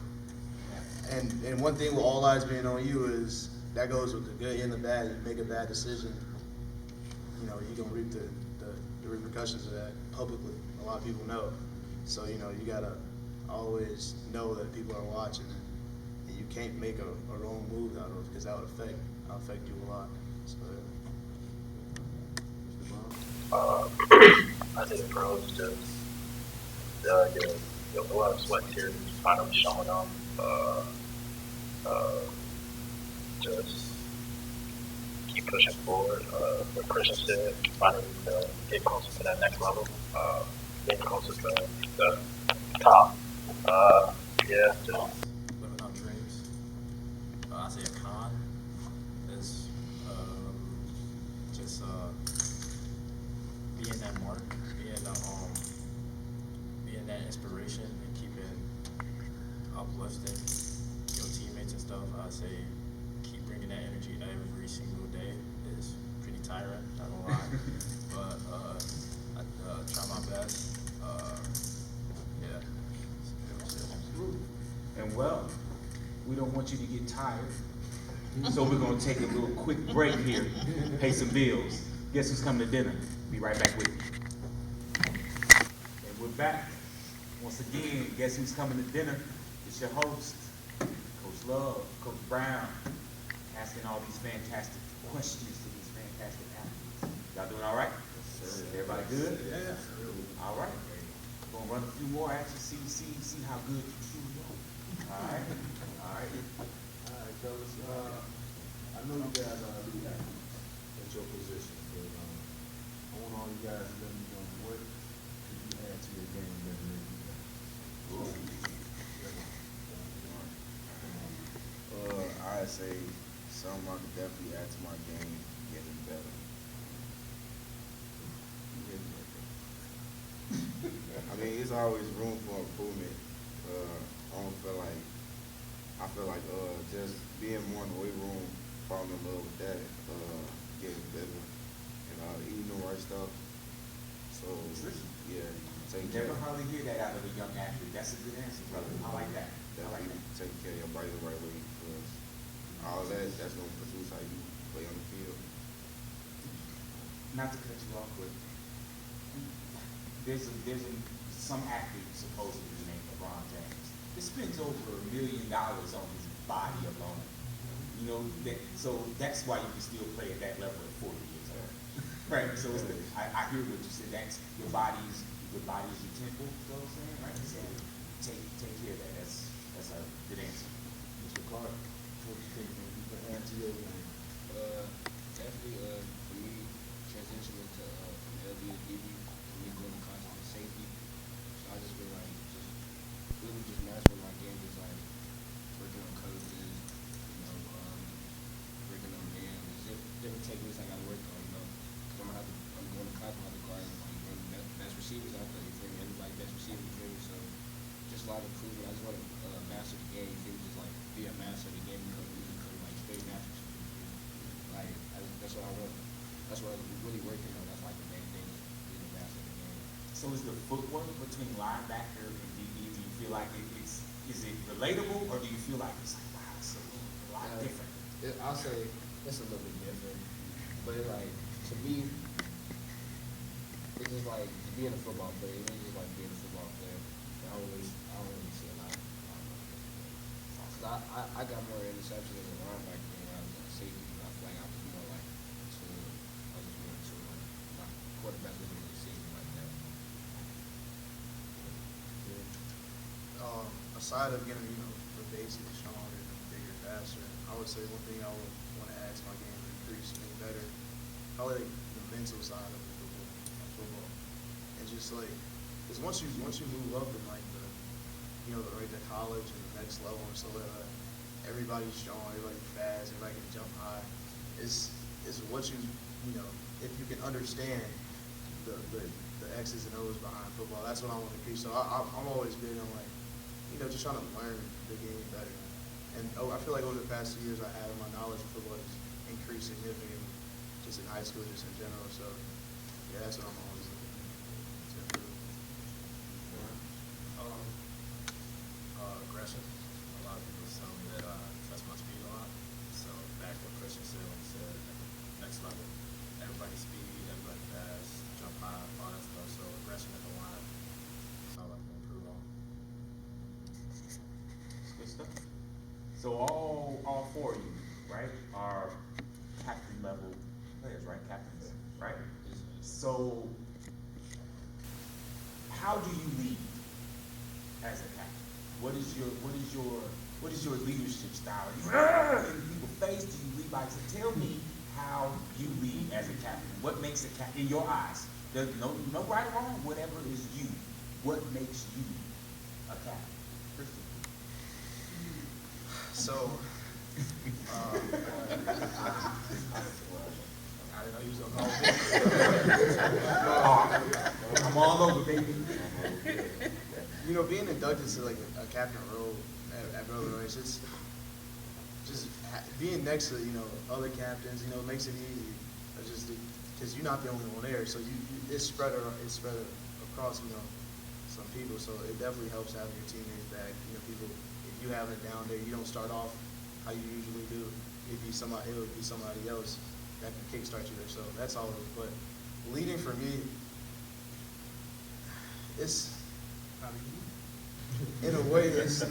and one thing with all eyes being on you is that goes with the good and the bad. You make a bad decision, you know, you're gonna reap the repercussions of that publicly. A lot of people know. So, you know, you gotta always know that people are watching and you can't make a wrong move out of it because that would affect you a lot. So, I think the pros is just your blood, sweat, tears finally showing up. Just keep pushing forward. What Christian said, finally get closer to that next level. Get closer to the top. Yeah, just living out dreams. I say a con is just being that mark, being that inspiration and keeping uplifting your teammates and stuff. I say keep bringing that energy every single day. It's pretty tiring, not gonna lie, but I try my best. Yeah. And well, we don't want you to get tired, so we're gonna take a little quick break here, pay some bills. Guess who's coming to dinner? Be right back with you. And we're back. Once again, guess who's coming to dinner? It's your host, Coach Love, Coach Brown, asking all these fantastic questions to these fantastic athletes. Y'all doing all right? Yes, everybody good? Yeah. All right. We're gonna run a few more at you, see how good you truly are. All right. All right, fellas. I know you guys are elite athletes at your position, but I want all you guys to let me know what could you add to your game that make you better. something I could definitely add to my game, getting better. I mean, it's always room for improvement. I feel like just being more in the weight room, falling in love with that, getting better, and eating the right stuff. So yeah, You never hardly hear that out of a young athlete. That's a good answer, brother. I like that. I like that. Taking care of your body the right way, because all that's going to produce how you play on the field. Not to cut you off, but some athlete supposedly named LeBron James. It spends over $1 million on his body alone. You know, so that's why you can still play at that level at 40 years old. Right? So I hear what you said. That's your body's your temple, you know what I'm saying? Right? So take care of that. That's a good answer. Mr. Clark, what do you think, man? You can add to your game. Definitely, for me, transitioning to from LB to DB, and me going to contact with safety. So I just been like, really mastering my game, just like working on coverages, working on man, just different techniques I got to work on, because I'm going to contact with the guard, like best receivers out there, you feel me? Everybody best receiver, you feel me? So just a lot of improvement. I just want to master the game, you feel me? Just like be a master of the game, become like straight master. Like that's what I want. That's what I'm really working on. That's like the main thing, being a master of the game. So is the footwork between linebacker and DB, do you feel like is it relatable, or do you feel like it's like, wow, it's a lot different? I'll say it's a little bit different, but like to me, it's just like being a football player. It's just like being a football player. I don't really see a lot. Cause I got more interceptions as a linebacker than I was a safety. I feel like I was more like my quarterback was really safety like that. Aside of getting the basics stronger and bigger, faster, I would say one thing I would want to add to my game to increase me better, probably the mental side of football, and just like, because once you move up in like the college and the next level and stuff like that, everybody's strong, everybody's fast, everybody can jump high. It's what if you can understand the X's and O's behind football. That's what I want to increase. So I'm always big on like, just trying to learn the game better. And I feel like over the past 2 years my knowledge of football has increased significantly, just in high school, just in general. So yeah, that's what I'm always looking to improve. Aggression. A lot of people tell me that I trust my speed a lot. So back what Christian said when he said at the next level, everybody speed, everybody fast, jump high, all that stuff. So aggression at the line, that's all I can improve on. Good stuff. So all four of you, right, are captain level players, right? Captains, right? So how do you lead as a captain? What is your leadership style? In people's face, do you lead by? So tell me how you lead as a captain. What makes a captain in your eyes? There's no right or wrong. Whatever is you. What makes you a captain? Christian. So, I didn't know you was gonna call me. I'm all over, baby. Being inducted to like a captain role at Illinois, it's just being next to other captains, makes it easy. Just because you're not the only one there, so it's spread across some people. So it definitely helps having your teammates back. People, if you have it down there, you don't start off how you usually do. It would be somebody else that can kickstart you there. So that's all it is. But leading for me, it's in a way it's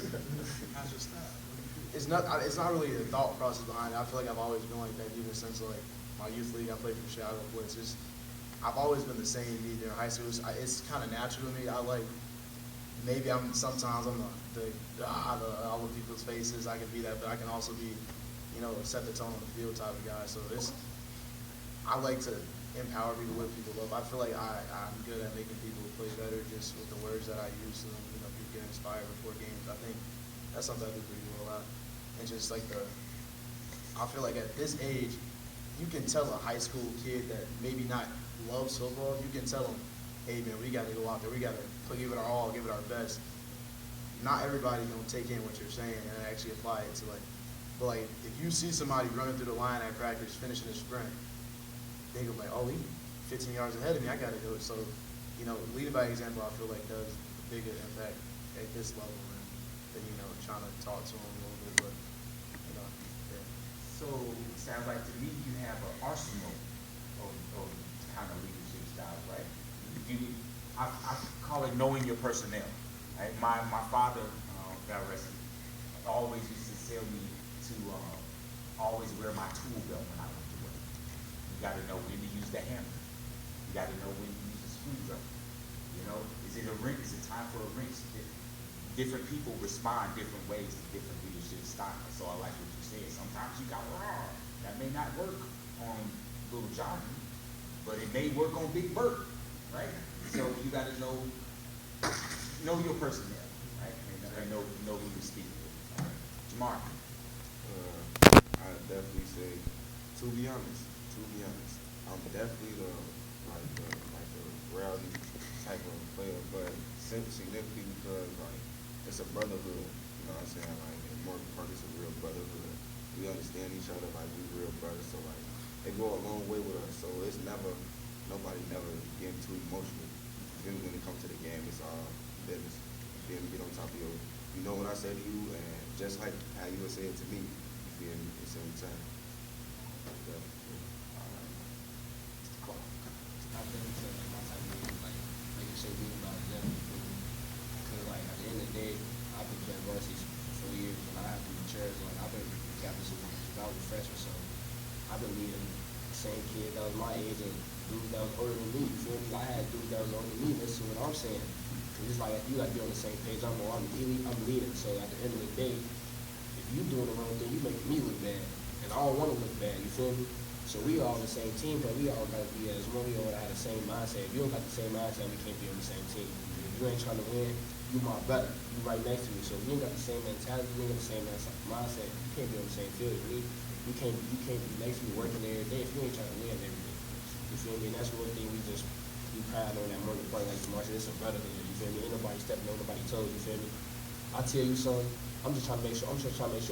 not really the thought process behind it. I feel like I've always been like that even since like my youth league. I played for Chicago Blitz. I've always been the same me there in high school. It's kind of natural to me. Maybe sometimes I'm the all of people's faces. I can be that, but I can also be, set the tone on the field type of guy. So I like to empower people, lift people up. I feel like I'm good at making people play better just with the words that I use to them. People get inspired before games. I think that's something I do pretty well at. And just like I feel like at this age, you can tell a high school kid that maybe not loves football, you can tell them, hey man, we got to go out there, we got to give it our all, give it our best. Not everybody gonna take in what you're saying and actually apply it to but like if you see somebody running through the line at practice, finishing a sprint, they go like, oh, he 15 yards ahead of me, I got to do it. So, leading by example, I feel like does a bigger impact at this level than trying to talk to them a little bit, but yeah. So sounds like to me you have an arsenal of kind of leadership styles, right? I call it knowing your personnel. Right? My father, God rest him, always used to tell me to always wear my tool belt when I went to work. You got to know when to use the hammer. You got to know when to use the screwdriver. Is it a wrench? Is it time for a wrench? Different people respond different ways to different leadership styles. So I like what you said. Sometimes you got raw. That may not work on little Johnny, but it may work on Big Bert, right? So you got to know your personnel, right? And know who you're speaking with. Right? Jahmare. I definitely say, to be honest, I'm definitely the rowdy type of player, but significantly because it's a brotherhood. You know what I'm saying? In Morgan Park, it's a real brotherhood. We understand each other we real brothers, so they go a long way with us. So it's nobody never getting too emotional. Then when it comes to the game, it's all business. Then get on top of you know what I say to you, and just like how you would say it to me, you feel me, at the same time. I think my type of game, like you say, being about it, because at the end of the day, I've been playing varsity for 4 years, and I have to mature. I've been captain since I was a freshman, so I've been leading the same kid that was my age and dudes that was older than me. You feel me? I had dudes that was older than me. Listen to what I'm saying. It's like if you be on the same page, I'm leading. So at the end of the day, if you doing the wrong thing, you making me look bad, and I don't want to look bad. You feel me? So we all on the same team, but we all got to be as one. We all got to have the same mindset. If you don't got the same mindset, we can't be on the same team. If you ain't trying to win, you my better. You right next to me. So if you ain't got the same mentality, you ain't got the same mindset, you can't be on the same field as me. You can't be next to me working every day if you ain't trying to win every day. You feel me? And that's one thing we proud on that Morgan Park, like Marshall. It's a brotherhood. You feel me? Ain't nobody stepping on nobody toes. You feel me? I tell you, son, I'm just trying to make sure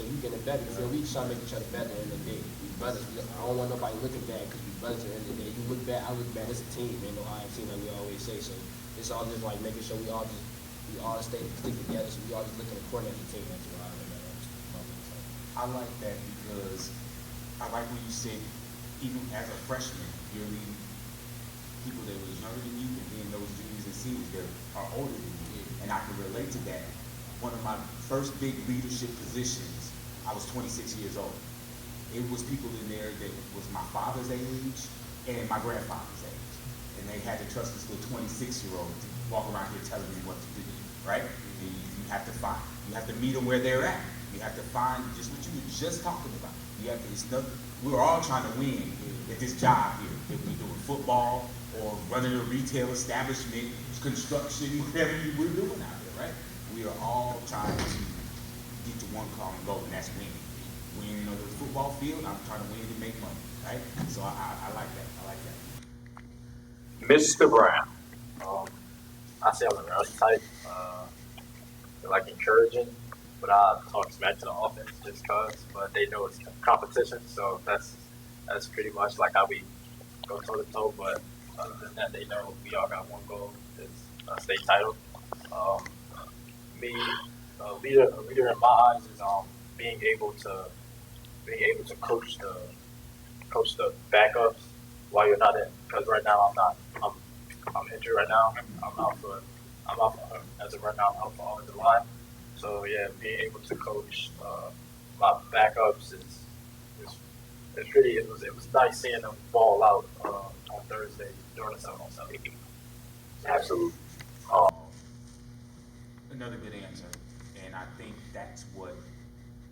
you getting better. You feel me? We just trying to make each other better in the day. We brothers. I don't want nobody looking bad because we brothers at the end of the day. You look bad, I look bad. It's a team. Ain't no IMC like we always say. So it's all just like making sure we all stick together. So we all just looking according at the team. That's what I remember. I like that because I like when you said, even as a freshman, you're leading people that was younger than you, and then those juniors and seniors that are older than you. And I can relate to that. One of my first big leadership positions, I was 26 years old. It was people in there that was my father's age and my grandfather's age. And they had to trust this little 26-year-old to walk around here telling me what to do, right? And you have to meet them where they're at. You have to find just what you were just talking about. We're all trying to win at this job here. If we're doing football or running a retail establishment, construction, whatever we're doing out there, right? We are all trying to get to one common goal, and that's winning. Winning on the football field, I'm trying to win to make money, right? So I like that. I like that. Mr. Brown. I say I'm a rowdy type. They're encouraging, but I talk smack to the offense just cause. But they know it's competition, so that's pretty much how we go toe to toe. But other than that, they know we all got one goal: is state title. A leader in my eyes is being able to coach the backups while you're not in. Because right now I'm injured right now. I'm out for as of right now. I'm out for all of July. So yeah, being able to coach my backups it was nice seeing them ball out on Thursday during the 7-on-7. Absolutely. Another good answer. And I think that's what,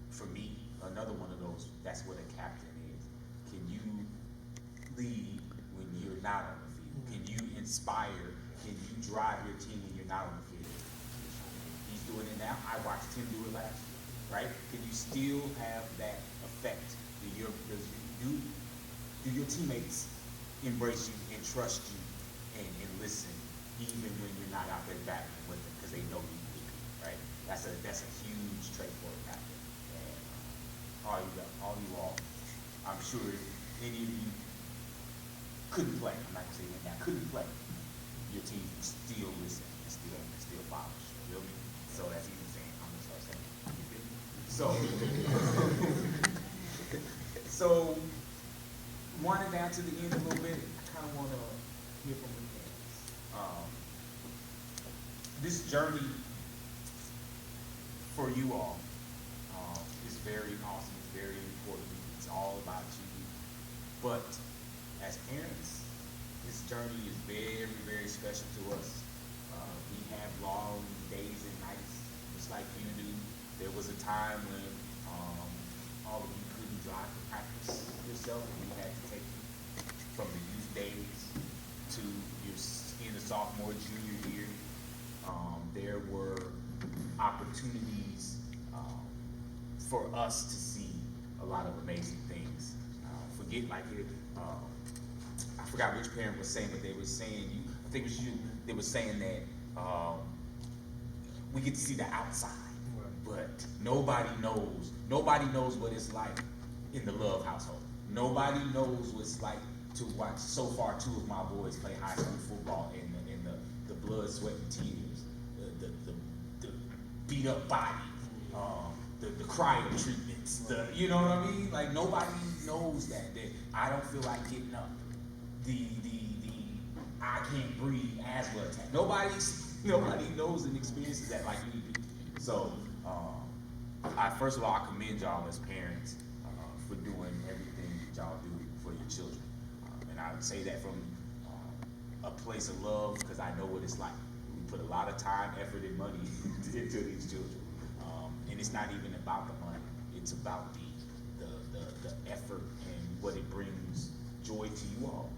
for me, another one of those, that's what a captain is. Can you lead when you're not on the field? Can you inspire? Can you drive your team when you're not on the field? He's doing it now. I watched him do it last year, right? Can you still have that effect Do your teammates embrace you and trust you and listen even when you're not out there battling with them because they know you can compete, right? That's a huge trait for a captain. And all you all, I'm sure if any of you couldn't play, I'm not gonna say that, couldn't play, your team still listen and still follow. You feel me? So that's even saying, I'm gonna start saying, you feel me? So winding down to the end a little bit, I kind of want to hear from the fans. This journey for you all is very awesome. It's very important. It's all about you. But as parents, this journey is very, very special to us. We have long days and nights, just like you do. There was a time when all of you couldn't drive to practice yourself, and we had to take you from the youth days to in the sophomore, junior year. There were opportunities for us to see a lot of amazing things. I forgot which parent was saying, but they were saying, I think it was you, they were saying that we get to see the outside, but nobody knows what it's like in the Love household. Nobody knows what it's like to watch so far 2 of my boys play high school football in the blood, sweat, and tears, the beat up body, the cryo treatments, you know what I mean? Like nobody knows that I don't feel like getting up. The I can't breathe asthma attack. Nobody knows and experiences that like we do. So first of all, I commend y'all as parents for doing everything that y'all do for your children. And I would say that from a place of love because I know what it's like. We put a lot of time, effort, and money into these children. And it's not even about the money. It's about the effort and what it brings joy to you all.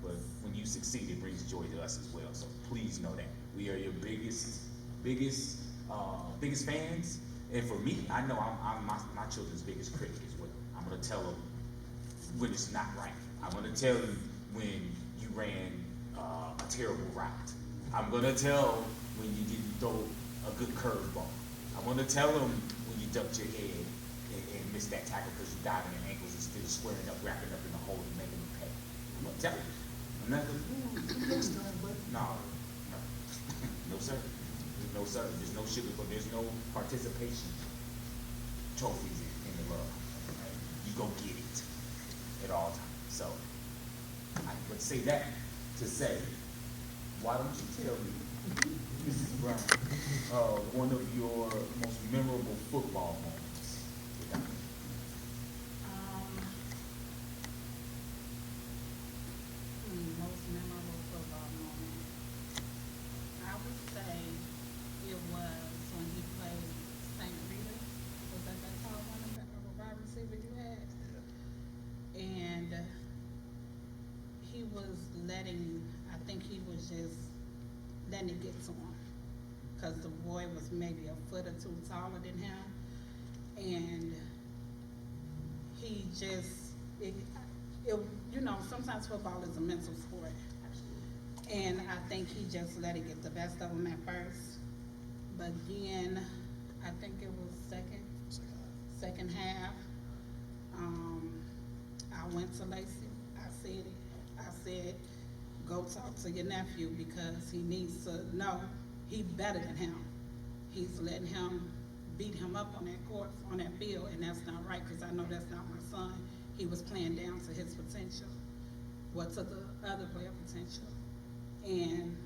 But when you succeed, it brings joy to us as well. So please know that we are your biggest fans. And for me, I know I'm my children's biggest critic as well. I'm gonna tell them when it's not right. I'm gonna tell them when you ran a terrible route. I'm gonna tell when you didn't throw a good curveball. I'm gonna tell them when you ducked your head and missed that tackle because you died in your ankles instead of squaring up, wrapping up in the hole and making them pay. I'm gonna tell you. I'm not gonna next time, but no, no sir. No sir. There's no sugar, but there's no participation trophies in the Love. Right? You go get it at all times. So I would say that to say, why don't you tell me, Mrs. Brown, one of your most memorable football moments? Most memorable football moment. I would say it was when he played St. Rita. Was that tall one of the wide receiver you had? And he was I think he was just letting it get to him. Because the boy was maybe a foot or 2 taller than him. And he just, sometimes football is a mental sport. And I think he just let it get the best of him at first. But then, I think it was second half, I went to Lacey. I said, go talk to your nephew because he needs to know he's better than him. He's letting him beat him up on that court, on that field, and that's not right because I know that's not my son. He was playing down to his potential, to the other player potential. And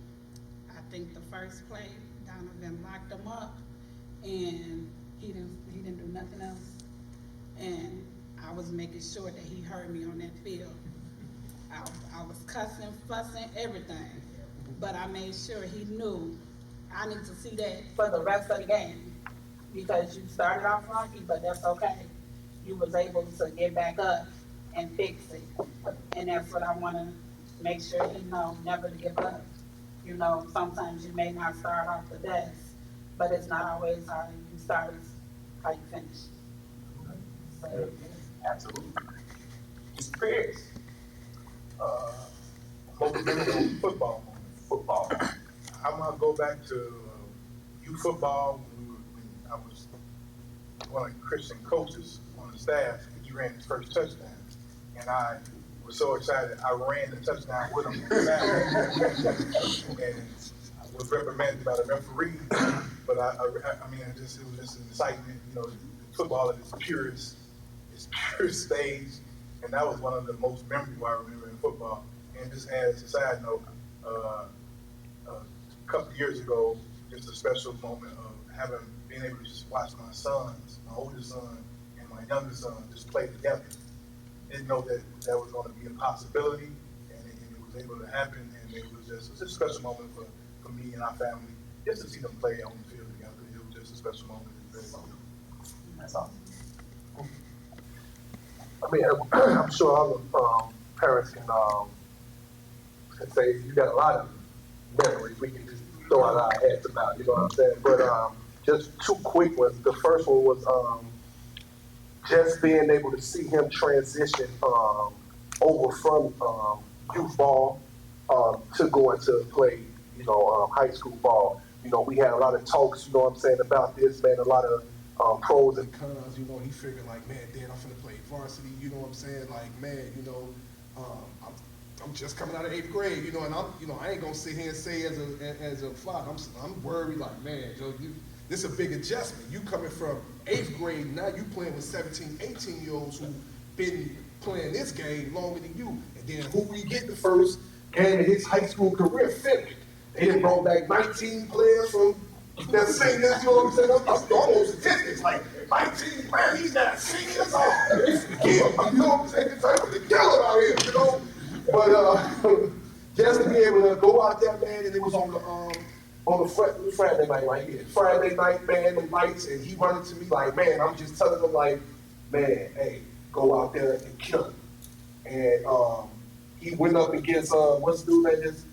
I think the first play, Donovan locked him up, and he didn't do nothing else. And I was making sure that he heard me on that field. I was cussing, fussing, everything, but I made sure he knew I need to see that for the rest of the game because you started off rocky, but that's okay. You was able to get back up and fix it, and that's what I want to make sure he know, never to give up. Sometimes you may not start off the best, but it's not always how you start, it's how you finish. So Absolutely. Mr. Pierce. Most memorable football moment. Football. I'm gonna go back to youth football when I was one of Christian coaches on the staff. He ran his first touchdown, and I was so excited. I ran the touchdown with him on the side, and I was reprimanded by the referee. But I mean, it was just an excitement. You know, football at its purest stage, and that was one of the most memorable I remember in football. And just as a side note, a couple of years ago, just a special moment of being able to just watch my sons, my oldest son and my youngest son, just play together. Didn't know that was going to be a possibility, and it was able to happen. And it was just a special moment for me and our family, just to see them play on the field together. It was just a special moment. That's awesome. I mean, I'm sure all the parents can say you got a lot of memories we can just throw out our heads about, you know what I'm saying? But just two quick ones. The first one was just being able to see him transition over from youth ball to going to play, you know, high school ball. You know, we had a lot of talks, you know what I'm saying, about this, man, a lot of pros and cons. You know, he figured like, man, Dad, I'm finna play varsity, you know what I'm saying? Like, man, you know, I'm just coming out of 8th grade, you know, and I ain't gonna sit here and say as a father, I'm worried like, man, Joe, this is a big adjustment. You coming from 8th grade, now you playing with 17, 18-year-olds who been playing this game longer than you. And then who we get the first game of his high school career finished. They done brought back 19 players from that seniors, you know what I'm saying? I'm almost statistics, like 19 players, he's got seniors on. You know what I'm saying? It's like the killer out here, you know? But just to be able to go out there, man, and it was on the Friday night right here. Friday night, man, the lights, and he running to me like, man, I'm just telling him like, man, hey, go out there and kill him. And he went up against, what's the dude that just,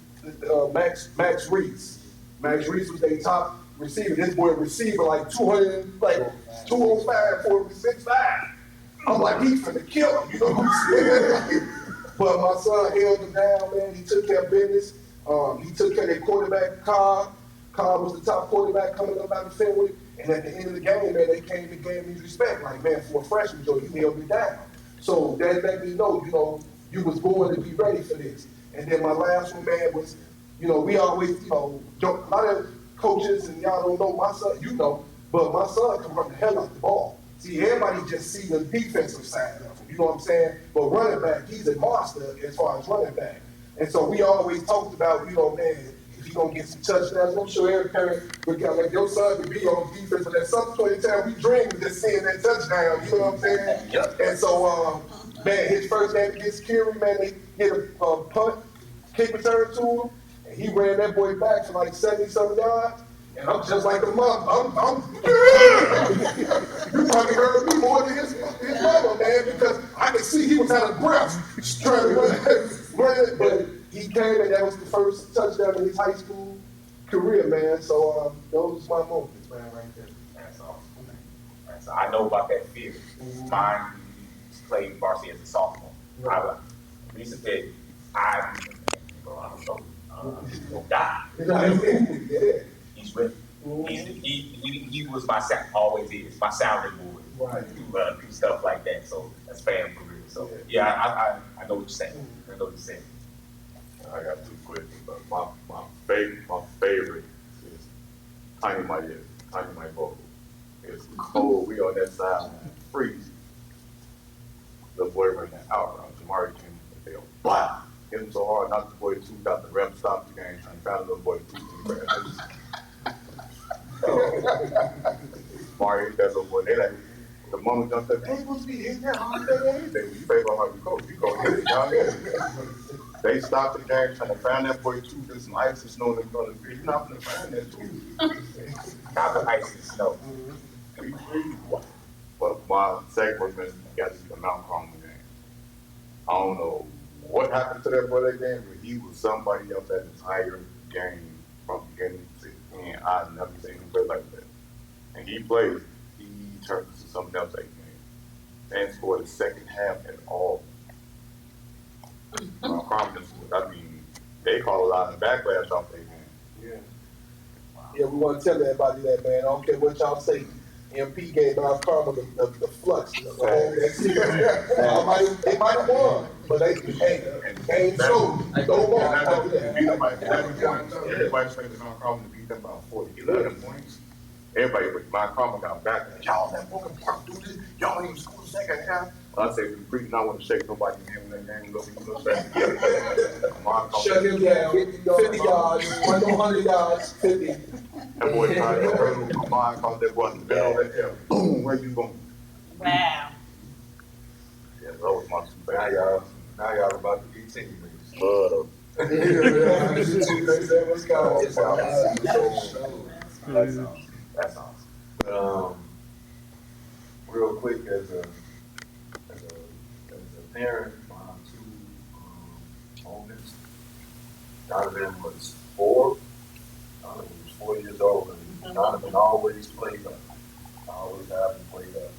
Max Reese. Max Reese was their top receiver. This boy receiver like 205 for 6'5". I'm like, he's finna kill him, you know what I'm saying? But my son held him down, man. He took care of business. He took care of their quarterback, Cobb. Cobb was the top quarterback coming up out of Fenway. And at the end of the game, man, they came and gave me respect. Like, man, for a freshman, Joe, you held me down. So that let me know, you know, you was born to be ready for this. And then my last one, man, was, you know, we always, you know, a lot of coaches, and y'all don't know my son, you know, but my son can run the hell out the ball. See, everybody just see the defensive side of him, you know what I'm saying? But running back, he's a monster as far as running back. And so we always talked about, you know, man, if he's going to get some touchdowns, I'm sure every parent would like your son to be on defense, but at some point in time, we dream of just seeing that touchdown, you know what I'm saying? Yep. And so, man, his first game against Curie, man, they get a punt, kick return to him, and he ran that boy back for like 70-something yards. And I'm just like a mom. You probably heard me more than his mama, man, because I could see he was out of breath trying to run. But he came, and that was the first touchdown in his high school career, man. So those are my moments, man, right there. That's awesome. I know about that fear. Mine played varsity as a sophomore. I used to say, I'm gonna die. He's with me. He was always is my sounding board. Right. Do stuff like that. So that's fan for real. So yeah, I know what you're saying. I know what you're saying. I got two questions. But my favorite is Tiny Mike Vocal. It's cold. We on that side, freeze. The boy ran that out route. Jahmare came and they go, blah! Hit him so hard, knocked the boy two, got the ref, stopped the game, trying to found the little boy two. Mario hit that little boy. They like, the mama jumped up, hey, supposed to be hitting that hard, anything. You better go like, you go hit it, young man. They stopped the game, trying to find that boy two, there's some ice and snow in front of the field. You're not going to find that two. Not the ice and snow. But my second was, man, you got to see the Mount Carmel game. I don't know what happened to that boy that game, but he was somebody else that entire game from beginning to end. I've never seen him play like that. And he turned to something else that game. They didn't score the second half at all. Mount Carmel, I mean, they call a lot of backlash off their game. Yeah. Yeah, we want to tell everybody that, man. I don't care what y'all say. MP gave Mount Carmel the flux. The whole they might have won, but they ain't so. Don't want to beat them by 11 points. Everybody expected Mount Carmel to beat them by 40. 11 points. Everybody, but Mount Carmel got back. Y'all let Morgan Park do this. Y'all ain't score the second half. I say, we freaking not want to shake nobody in that game. Shut him down. 50 yards. 100 yards. 50. That boy tried to hurdle. My mind caught that button. Boom, where you going? Wow. Yeah, that was my super. Now y'all about to be teammates. That's awesome. Real quick, as a parent, my two oldest, Donovan was 4. Donovan was 4 years old, and Donovan always played up. I always have him played up.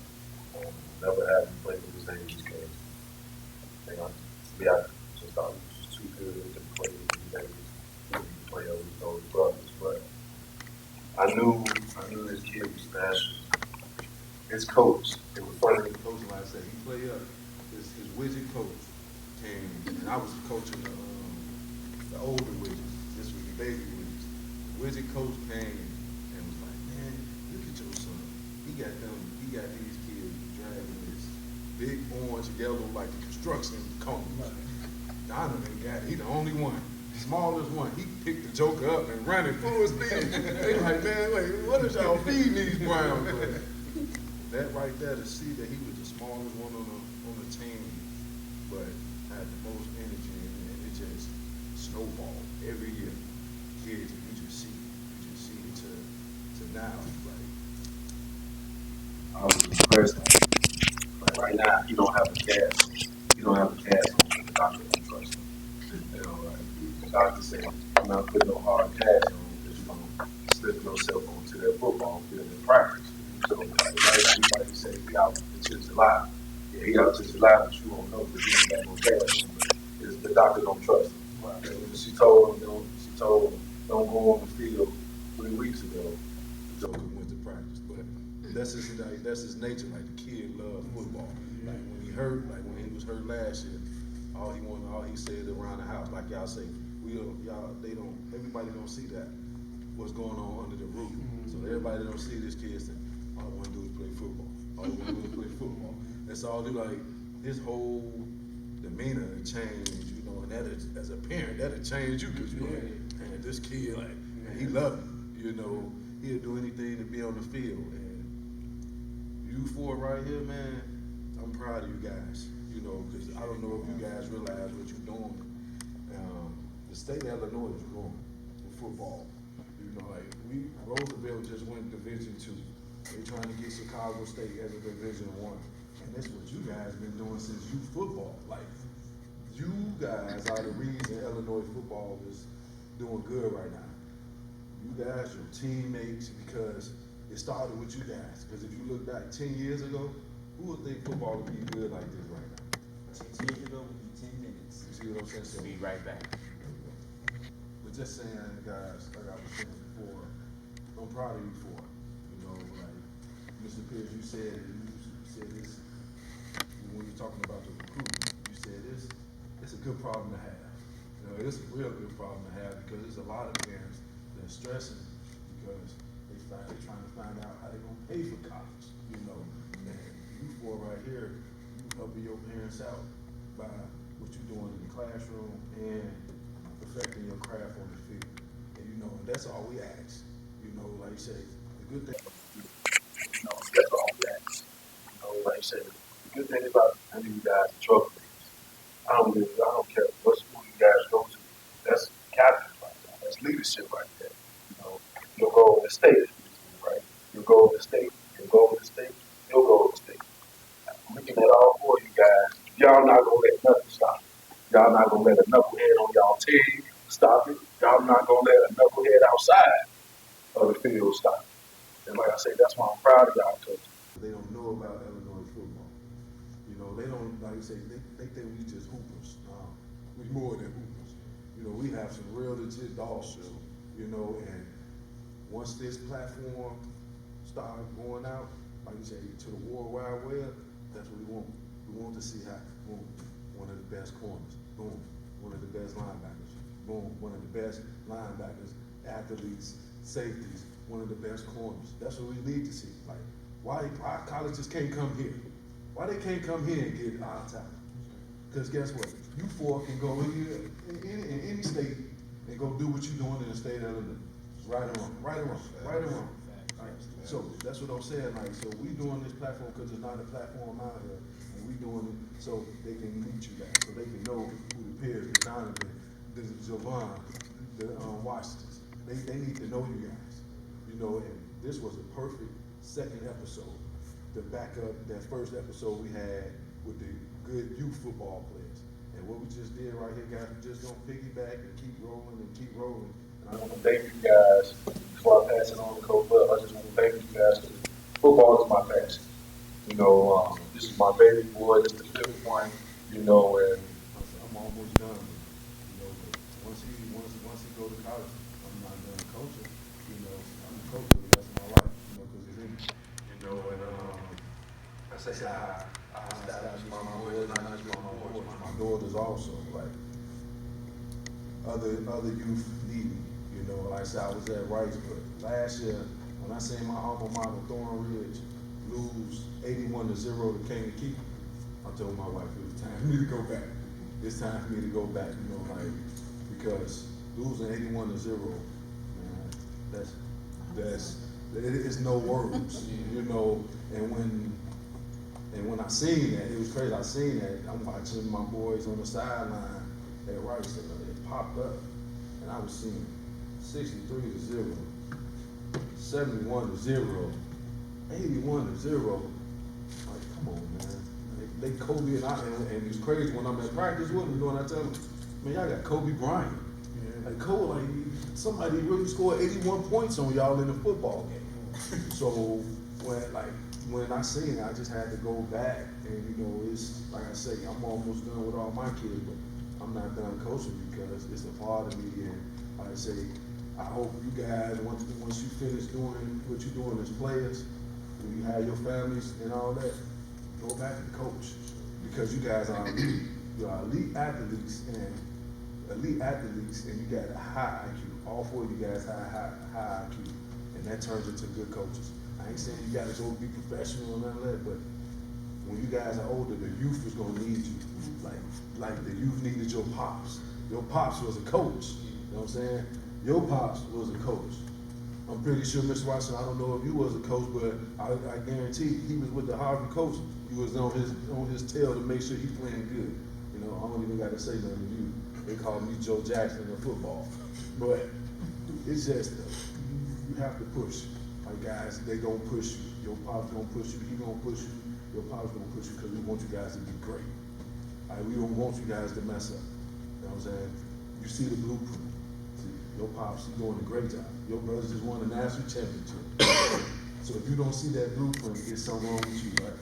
Never have him play with his age because I just thought he was just too good to play with his age. He didn't play over his older brothers, but I knew this kid was special. His coach, it was funny. The coach, like I said, he played up. His widget coach came, and I was coaching the older widgets. This was the baby widgets. The widget coach came and was like, man, look at your son. He got these kids dragging this big orange yellow like the construction cone. Donovan got it. He the only one. Smallest one. He picked the joker up and ran it full speed. They like, man, wait, what is y'all feeding these Browns with? That right there to see that he was the smallest one on the team, but had the most energy, and it just snowballed every year. Kids, you just see it to now. Like, I was impressed. Like right now, he don't have a cast. He don't have a cast on the doctor don't trust him. You know, like the doctor said, I'm not putting no hard cast on because you're gonna slip yourself onto that football field in practice. So like everybody say he out until July. Yeah, he out until July, but you won't know because he ain't got no cast on. But the doctor don't trust him. Right. And she told him don't go on the field 3 weeks ago. the joker went to practice, but that's his nature. Like the kid loved football. Like when he was hurt last year, all he said around the house, like y'all say, everybody don't see that what's going on under the roof. So everybody don't see this kid saying, all I want to do is play football. All I want to do is play football. That's all he like. His whole demeanor changed, and that as a parent, that'll change you because man, this kid man, he loved it. He'll do anything to be on the field. And you four right here, man, I'm proud of you guys. Because I don't know if you guys realize what you're doing. The state of Illinois is growing for football. Roosevelt just went Division II. They're trying to get Chicago State as a Division I. And that's what you guys been doing since youth football. Like, you guys are the reason Illinois football is doing good right now. You guys, your teammates, because it started with you guys. Because if you look back 10 years ago, who would think football would be good like this right now? 10 years ago would be 10 minutes. You see what I'm saying? So, be right back. But just saying, guys, like I was saying before, I'm proud of you for it. Like Mr. Pierce, you said this when you're talking about the recruitment. You said it's a good problem to have. It's a real good problem to have because there's a lot of parents that are stressing because they're trying to find out how they're gonna pay for college. And you four right here, you helping your parents out by what you're doing in the classroom and perfecting your craft on the field. And that's all we ask. Like you say, the good thing. That's all we ask. Like I said, the good thing about any of you guys are trouble makers. I don't care what school you guys go to. That's captain right there. That's leadership right there. You'll go to the state, right? You'll go to the state. You'll go to the state. You'll go to the state. I'm looking at all 4 of you guys. Y'all not gonna let nothing stop it. Y'all not gonna let a knucklehead on y'all team stop it. Y'all not gonna let a knucklehead outside of the field stop it. And like I say, that's why I'm proud of y'all coaches. They don't know about Illinois football. they don't, like I say, they think we just hoopers. We more than hoopers. You know, we have some real legit dog shit, you know, and once this platform start going out, like you say, to the World Wide Web, that's what we want. We want to see how, boom, one of the best corners, boom, one of the best linebackers, boom, one of the best linebackers, athletes, safeties, one of the best corners. That's what we need to see. Like, why colleges can't come here? Why they can't come here and get our talent? Because guess what? You four can go in any state and go do what you're doing in the state of Illinois. Right or wrong, right or wrong, right or wrong. Right. So that's what I'm saying. Like, so we doing this platform because there's not a platform out here, and we doing it so they can meet you guys, so they can know who the Pierce, the Donovan, the Jovan, the Washingtons. They need to know you guys. You know, and this was a perfect second episode to back up that first episode we had with the good youth football players. And what we just did right here, guys, we're just gonna piggyback and keep rolling and keep rolling. And I want to thank you guys before I pass it on to Coach Bud. I just want to thank you guys because football is my passion. You know, this is my baby boy. This is the fifth one. You know, and I'm almost done. You know, once he go to college, I'm not done coaching. You know, I'm a coach for the rest of my life. You know, because it's in me. You know, and I say I establish my boys, not just my boys, my daughters also. Like other youth need me. You know, like I said, I was at Rice, but last year when I seen my alma mater Thornridge lose 81-0 to Kankakee, I told my wife it was time for me to go back. It's time for me to go back. You know, like because losing 81-0, man, that's it is no words. You know, and when I seen that, it was crazy. I seen that. I'm watching my boys on the sideline at Rice, and it popped up, and I was seeing 63-0, 71-0, 81-0. Like, come on, man. They Kobe and it's crazy when I'm at practice with them, you know, and I tell them, man, y'all got Kobe Bryant. Yeah. Like Kobe, like somebody really scored 81 points on y'all in a football game. So when I seen it, I just had to go back, and you know, it's like I say, I'm almost done with all my kids, but I'm not done coaching because it's a part of me. And like I say, I hope you guys, once you finish doing what you're doing as players, when you have your families and all that, go back and coach because you guys are elite. You are elite athletes, and you got a high IQ. All four of you guys have high IQ, and that turns into good coaches. I ain't saying you gotta go be professional or nothing like that, but when you guys are older, the youth is gonna need you. Like the youth needed your pops. Your pops was a coach. You know what I'm saying? Your pops was a coach. I'm pretty sure, Mr. Watson, I don't know if you was a coach, but I guarantee he was with the Harvard coach. He was on his tail to make sure he playing good. You know, I don't even gotta say nothing to you. They call me Joe Jackson in football. But it's just, you have to push. Like guys, they gonna push you. Your pops gonna push you, he gonna push you, your pops gonna push you because we want you guys to be great. We don't want you guys to mess up. You know what I'm saying? You see the blueprint. See, your pops, he's doing a great job. Your brothers just won a national championship. So if you don't see that blueprint, there's something wrong with you, right?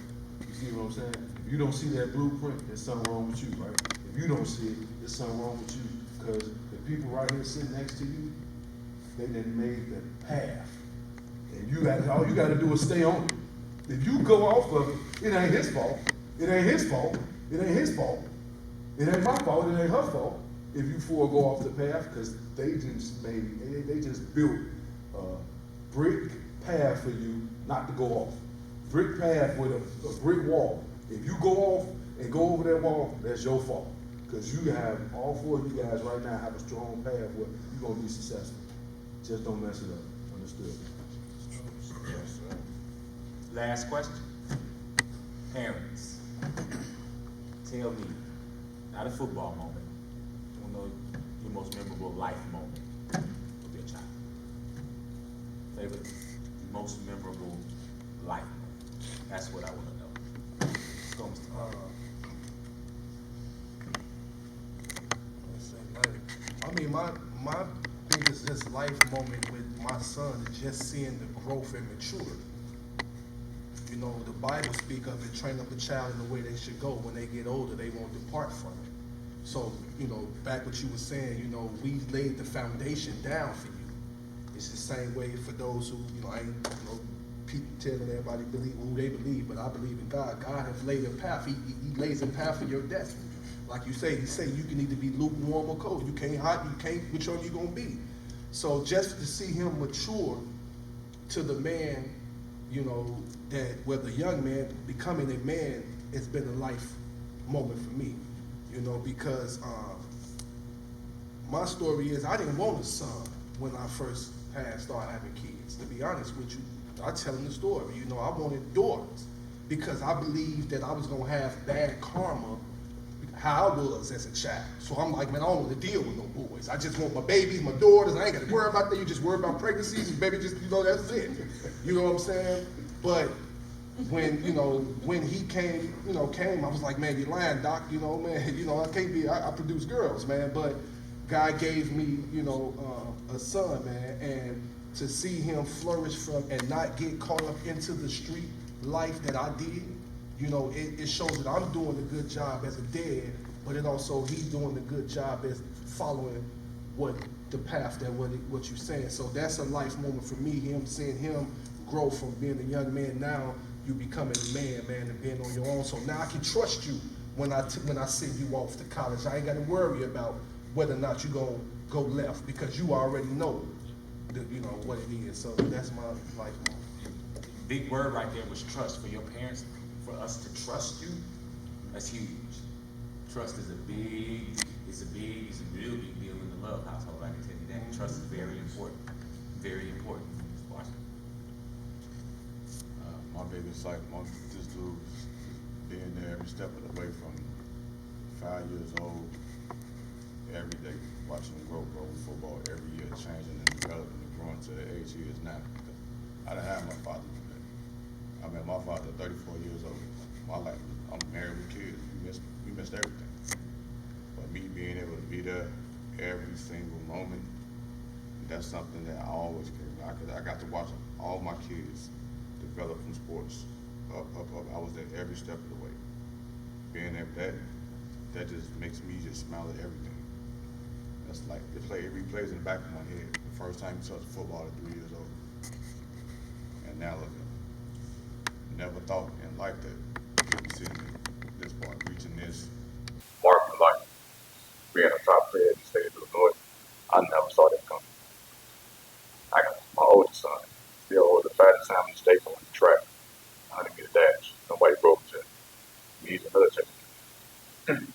You see what I'm saying? If you don't see that blueprint, there's something wrong with you, right? If you don't see it, there's something wrong with you because the people right here sitting next to you, they done made the path. And all you gotta do is stay on it. If you go off of it, it ain't his fault. It ain't his fault. It ain't his fault. It ain't my fault. It ain't her fault. If you four go off the path, because they just built a brick path for you not to go off. Brick path with a brick wall. If you go off and go over that wall, that's your fault. Because you have, all four of you guys right now have a strong path where you're gonna be successful. Just don't mess it up. Understood? Yes, sir. Last question. Parents, tell me, not a football moment, I want to know your most memorable life moment with your child. Favorite, most memorable life moment. That's what I want to know. Let's go, Mr. Clark. I mean, my biggest just life moment with my son is just seeing the growth and maturity. You know, the Bible speak of it, train up a child in the way they should go. When they get older, they won't depart from it. So, you know, back what you were saying, you know, we laid the foundation down for you. It's the same way for those who, you know, I ain't, you know, telling everybody believe who they believe, but I believe in God. God has laid a path. He lays a path for your destiny. Like you say, he say you can either be lukewarm or cold. You can't hot, you can't, which one you gonna be. So just to see him mature to the man, you know, that where the young man becoming a man, it's been a life moment for me, you know, because my story is I didn't want a son when I first started having kids. To be honest with you, I tell them the story. You know, I wanted daughters because I believed that I was gonna have bad karma how I was as a child. So I'm like, man, I don't want to deal with no boys. I just want my babies, my daughters. I ain't got to worry about that. You just worry about pregnancies and baby, just, you know, that's it. You know what I'm saying? But when, you know, when he came, I was like, man, you're lying, doc. You know, man, you know, I can't be, I produce girls, man. But God gave me, you know, a son, man, and to see him flourish from and not get caught up into the street life that I did, you know, it shows that I'm doing a good job as a dad, but it also he's doing a good job as following what the path that what you're saying. So that's a life moment for me. Seeing him grow from being a young man now you becoming a man, and being on your own. So now I can trust you when I send you off to college. I ain't got to worry about whether or not you gonna go left because you already know, you know what it is. So that's my life moment. Big word right there was trust. For your parents, for us to trust you, that's huge. Trust is a real big deal in the love household. I can tell you that. Trust is very important. Very important. Watch it. My biggest like just to being there every step of the way from 5 years old, every day, watching him grow football every year, changing and developing and growing to the age he is now. I didn't have my father do that. I met my father at 34 years old. My life, I'm married with kids. We missed everything. But me being able to be there every single moment, that's something that I always carry. I got to watch all my kids develop from sports up. I was there every step of the way. Being there, that just makes me just smile at everything. That's like it replays in the back of my head. The first time he touched football at 3 years old, and now look at him. Never thought in life that he'd be sitting at this part, reaching this mark in life, being a top player in the state of Illinois. I never saw that coming. I got my oldest son, still holds the fattest time in the state on the track, 100 meter dash. Nobody broke him. He's a military.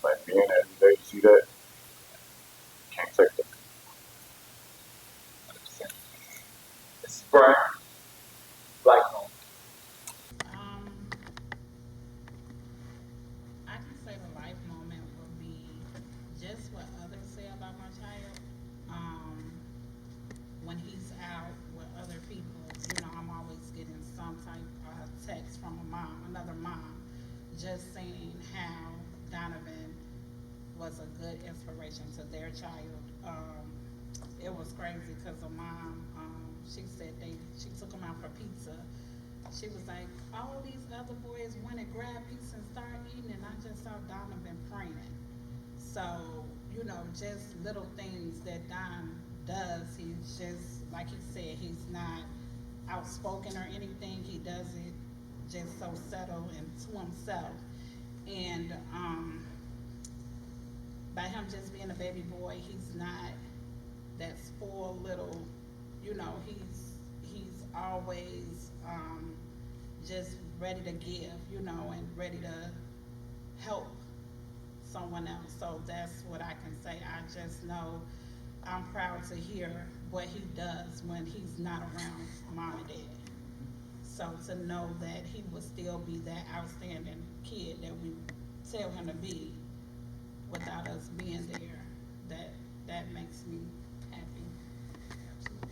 Like being there every day to see that, can't take that. It's Brian. Like home. I can say the life moment would be just what others say about my child. When he's out with other people, you know, I'm always getting some type of text from another mom, just saying how Donovan was a good inspiration to their child. It was crazy because a mom, she said she took him out for pizza. She was like, all these other boys went and grabbed pizza and started eating, and I just saw Donovan praying. So, you know, just little things that Don does. He's just, like he said, he's not outspoken or anything. He does it just so settled and to himself. And by him just being a baby boy, he's not that spoiled little, you know, he's always just ready to give, you know, and ready to help someone else. So that's what I can say. I just know I'm proud to hear what he does when he's not around mom and dad. So to know that he will still be that outstanding kid that we tell him to be without us being there, that makes me happy. Absolutely.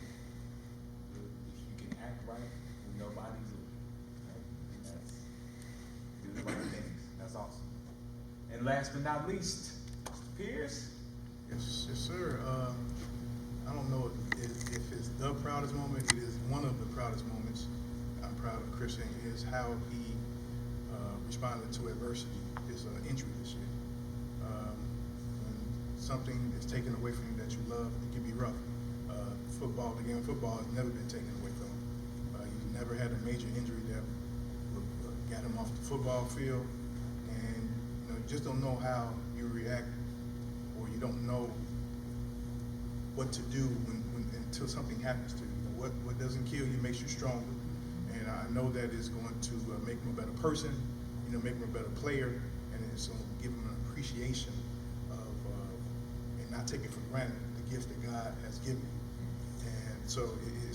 If you can act right when nobody's looking, right? That's do the right things. That's awesome. And last but not least, Pierce. Yes, sir. I don't know if it's the proudest moment. It is one of the proudest moments. I'm proud of Christian is how he responded to adversity, his injury this year. When something is taken away from you that you love, it can be rough. The game of football has never been taken away from him. He's never had a major injury that got him off the football field, and you just don't know how you react, or you don't know what to do until something happens to you. What doesn't kill you makes you stronger, and I know that it's going to make him a better person, make him a better player, and it's going to give him an appreciation of and not take it for granted the gift that God has given you. And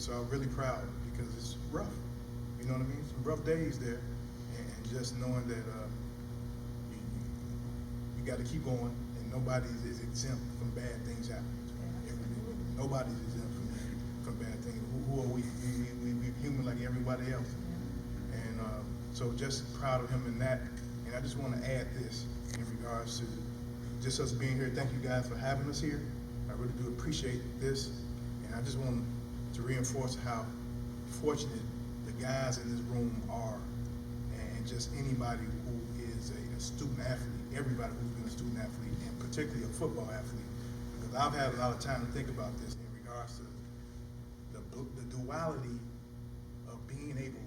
so I'm really proud because it's rough. You know what I mean? Some rough days there, and just knowing that you got to keep going, and nobody is exempt from bad things happening. Nobody's exempt from bad things. Who are we? We human like everybody else. And so just proud of him in that. And I just want to add this in regards to just us being here. Thank you guys for having us here. I really do appreciate this. And I just want to reinforce how fortunate the guys in this room are, and just anybody who is a student athlete, everybody who's been a student athlete, and particularly a football athlete. Because I've had a lot of time to think about this in regards to the duality of being able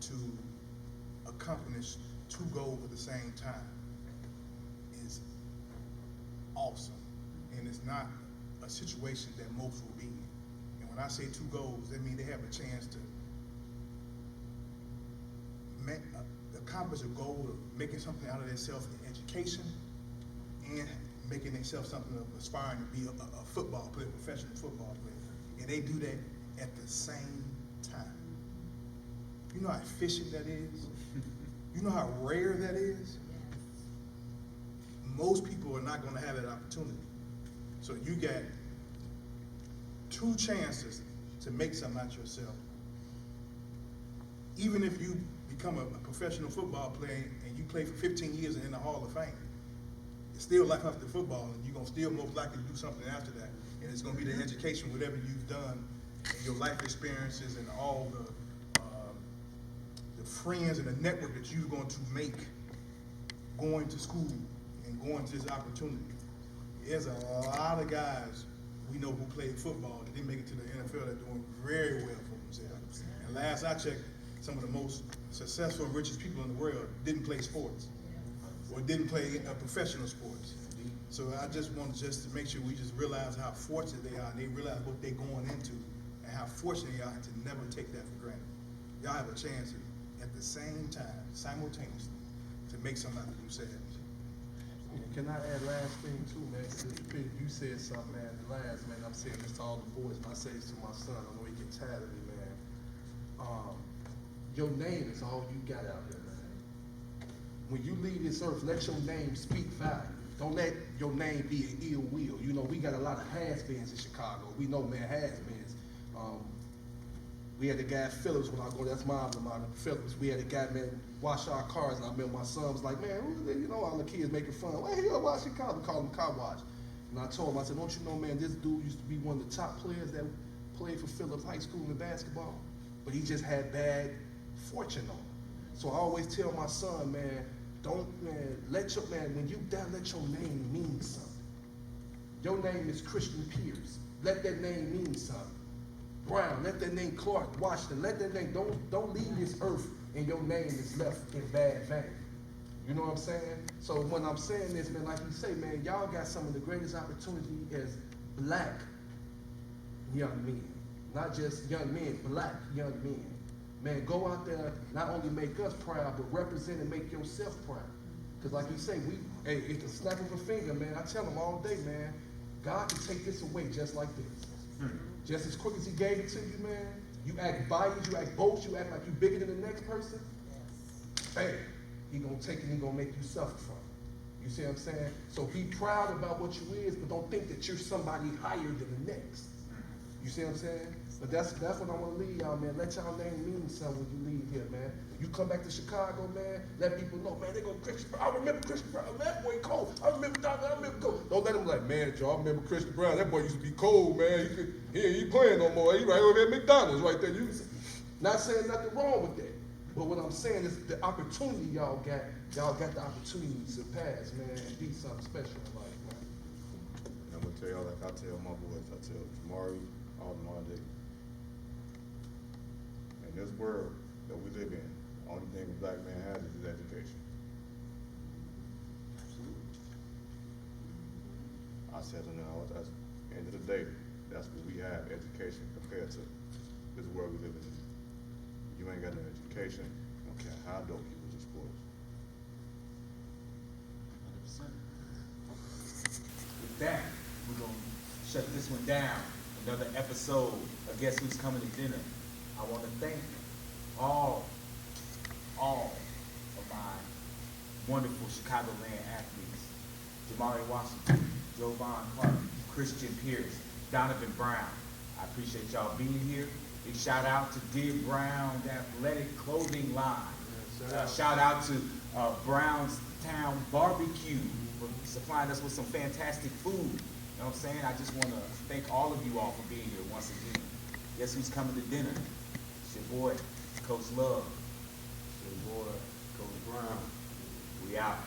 to accomplish two goals at the same time is awesome. And it's not a situation that most will be in. And when I say two goals, that means they have a chance to accomplish a goal of making something out of themselves in education and making themselves something of aspiring to be a football player, professional football player. And they do that at the same time. You know how efficient that is? You know how rare that is? Most people are not going to have that opportunity. So you got two chances to make something out of yourself. Even if you become a professional football player and you play for 15 years and in the Hall of Fame, it's still life after football, and you're going to still most likely do something after that. And it's going to be the education, whatever you've done, and your life experiences and all the friends and the network that you're going to make going to school and going to this opportunity. There's a lot of guys we know who played football that didn't make it to the NFL that are doing very well for themselves. And last I checked, some of the most successful and richest people in the world didn't play sports or didn't play professional sports. So I just want to make sure we just realize how fortunate they are, and they realize what they're going into and how fortunate they are to never take that for granted. Y'all have a chance at the same time, simultaneously, to make something out of themselves. Can I add last thing too, man? You said something, man, the last, man, I'm saying this to all the boys, and I say this to my son, I know he gets tired of me, man. Your name is all you got out here, man. When you leave this earth, let your name speak value. Don't let your name be an ill will. You know, we got a lot of has-beens in Chicago. We know, man, has-beens. We had the guy Phillips when I go, that's my alma mater, Phillips. We had a guy, man, wash our cars, and I remember my son was like, man, all the kids making fun. Why he washing cars? We call him car wash. And I told him, I said, don't you know, man, this dude used to be one of the top players that played for Phillips High School in basketball, but he just had bad fortune on him. So I always tell my son, man, when you die, let your name mean something. Your name is Christian Pierce. Let that name mean something. Brown, let that name Clark, Washington, let that name, don't leave this earth and your name is left in bad vein. You know what I'm saying? So when I'm saying this, man, like you say, man, y'all got some of the greatest opportunity as black young men. Not just young men, black young men. Man, go out there, not only make us proud, but represent and make yourself proud. Because like you say, it's the snap of a finger, man. I tell them all day, man, God can take this away just like this. Just as quick as he gave it to you, man, you act biased, you act bold, you act like you bigger than the next person, bam, he gonna take it and he gonna make you suffer from it. You see what I'm saying? So be proud about what you is, but don't think that you're somebody higher than the next. You see what I'm saying? But that's what I want to leave y'all, man. Let y'all name mean something when you leave here, man. You come back to Chicago, man, let people know, man, they go Christian Brown. I remember Christian Brown. That boy cold. I remember Donovan. I remember cold. Don't let them like, man, Joe, I remember Christian Brown. That boy used to be cold, man. He ain't playing no more. He right over there at McDonald's right there. Not saying nothing wrong with that. But what I'm saying is the opportunity y'all got the opportunity to pass, man, and be something special in life, man. And I'm gonna tell y'all, like I tell my boys, I tell Jamari, all of my day. In this world that we live in, the only thing a black man has is education. I said to them, at the end of the day, that's what we have, education, compared to this world we live in. You ain't got no education, I don't care how dope you was in sports. 100%. With that, we're going to shut this one down. Another episode of Guess Who's Coming to Dinner. I want to thank all of my wonderful Chicagoland athletes. Jahmare Washington, Jovan Clark, Christian Pierce, Donovan Brown. I appreciate y'all being here. Big shout out to Dear Brown Athletic Clothing Line. Shout out to Brownstown Barbeque for supplying us with some fantastic food. You know what I'm saying? I just want to thank all of you all for being here once again. Guess who's coming to dinner? It's your boy, Coach Love. It's your boy, Coach Brown. We out.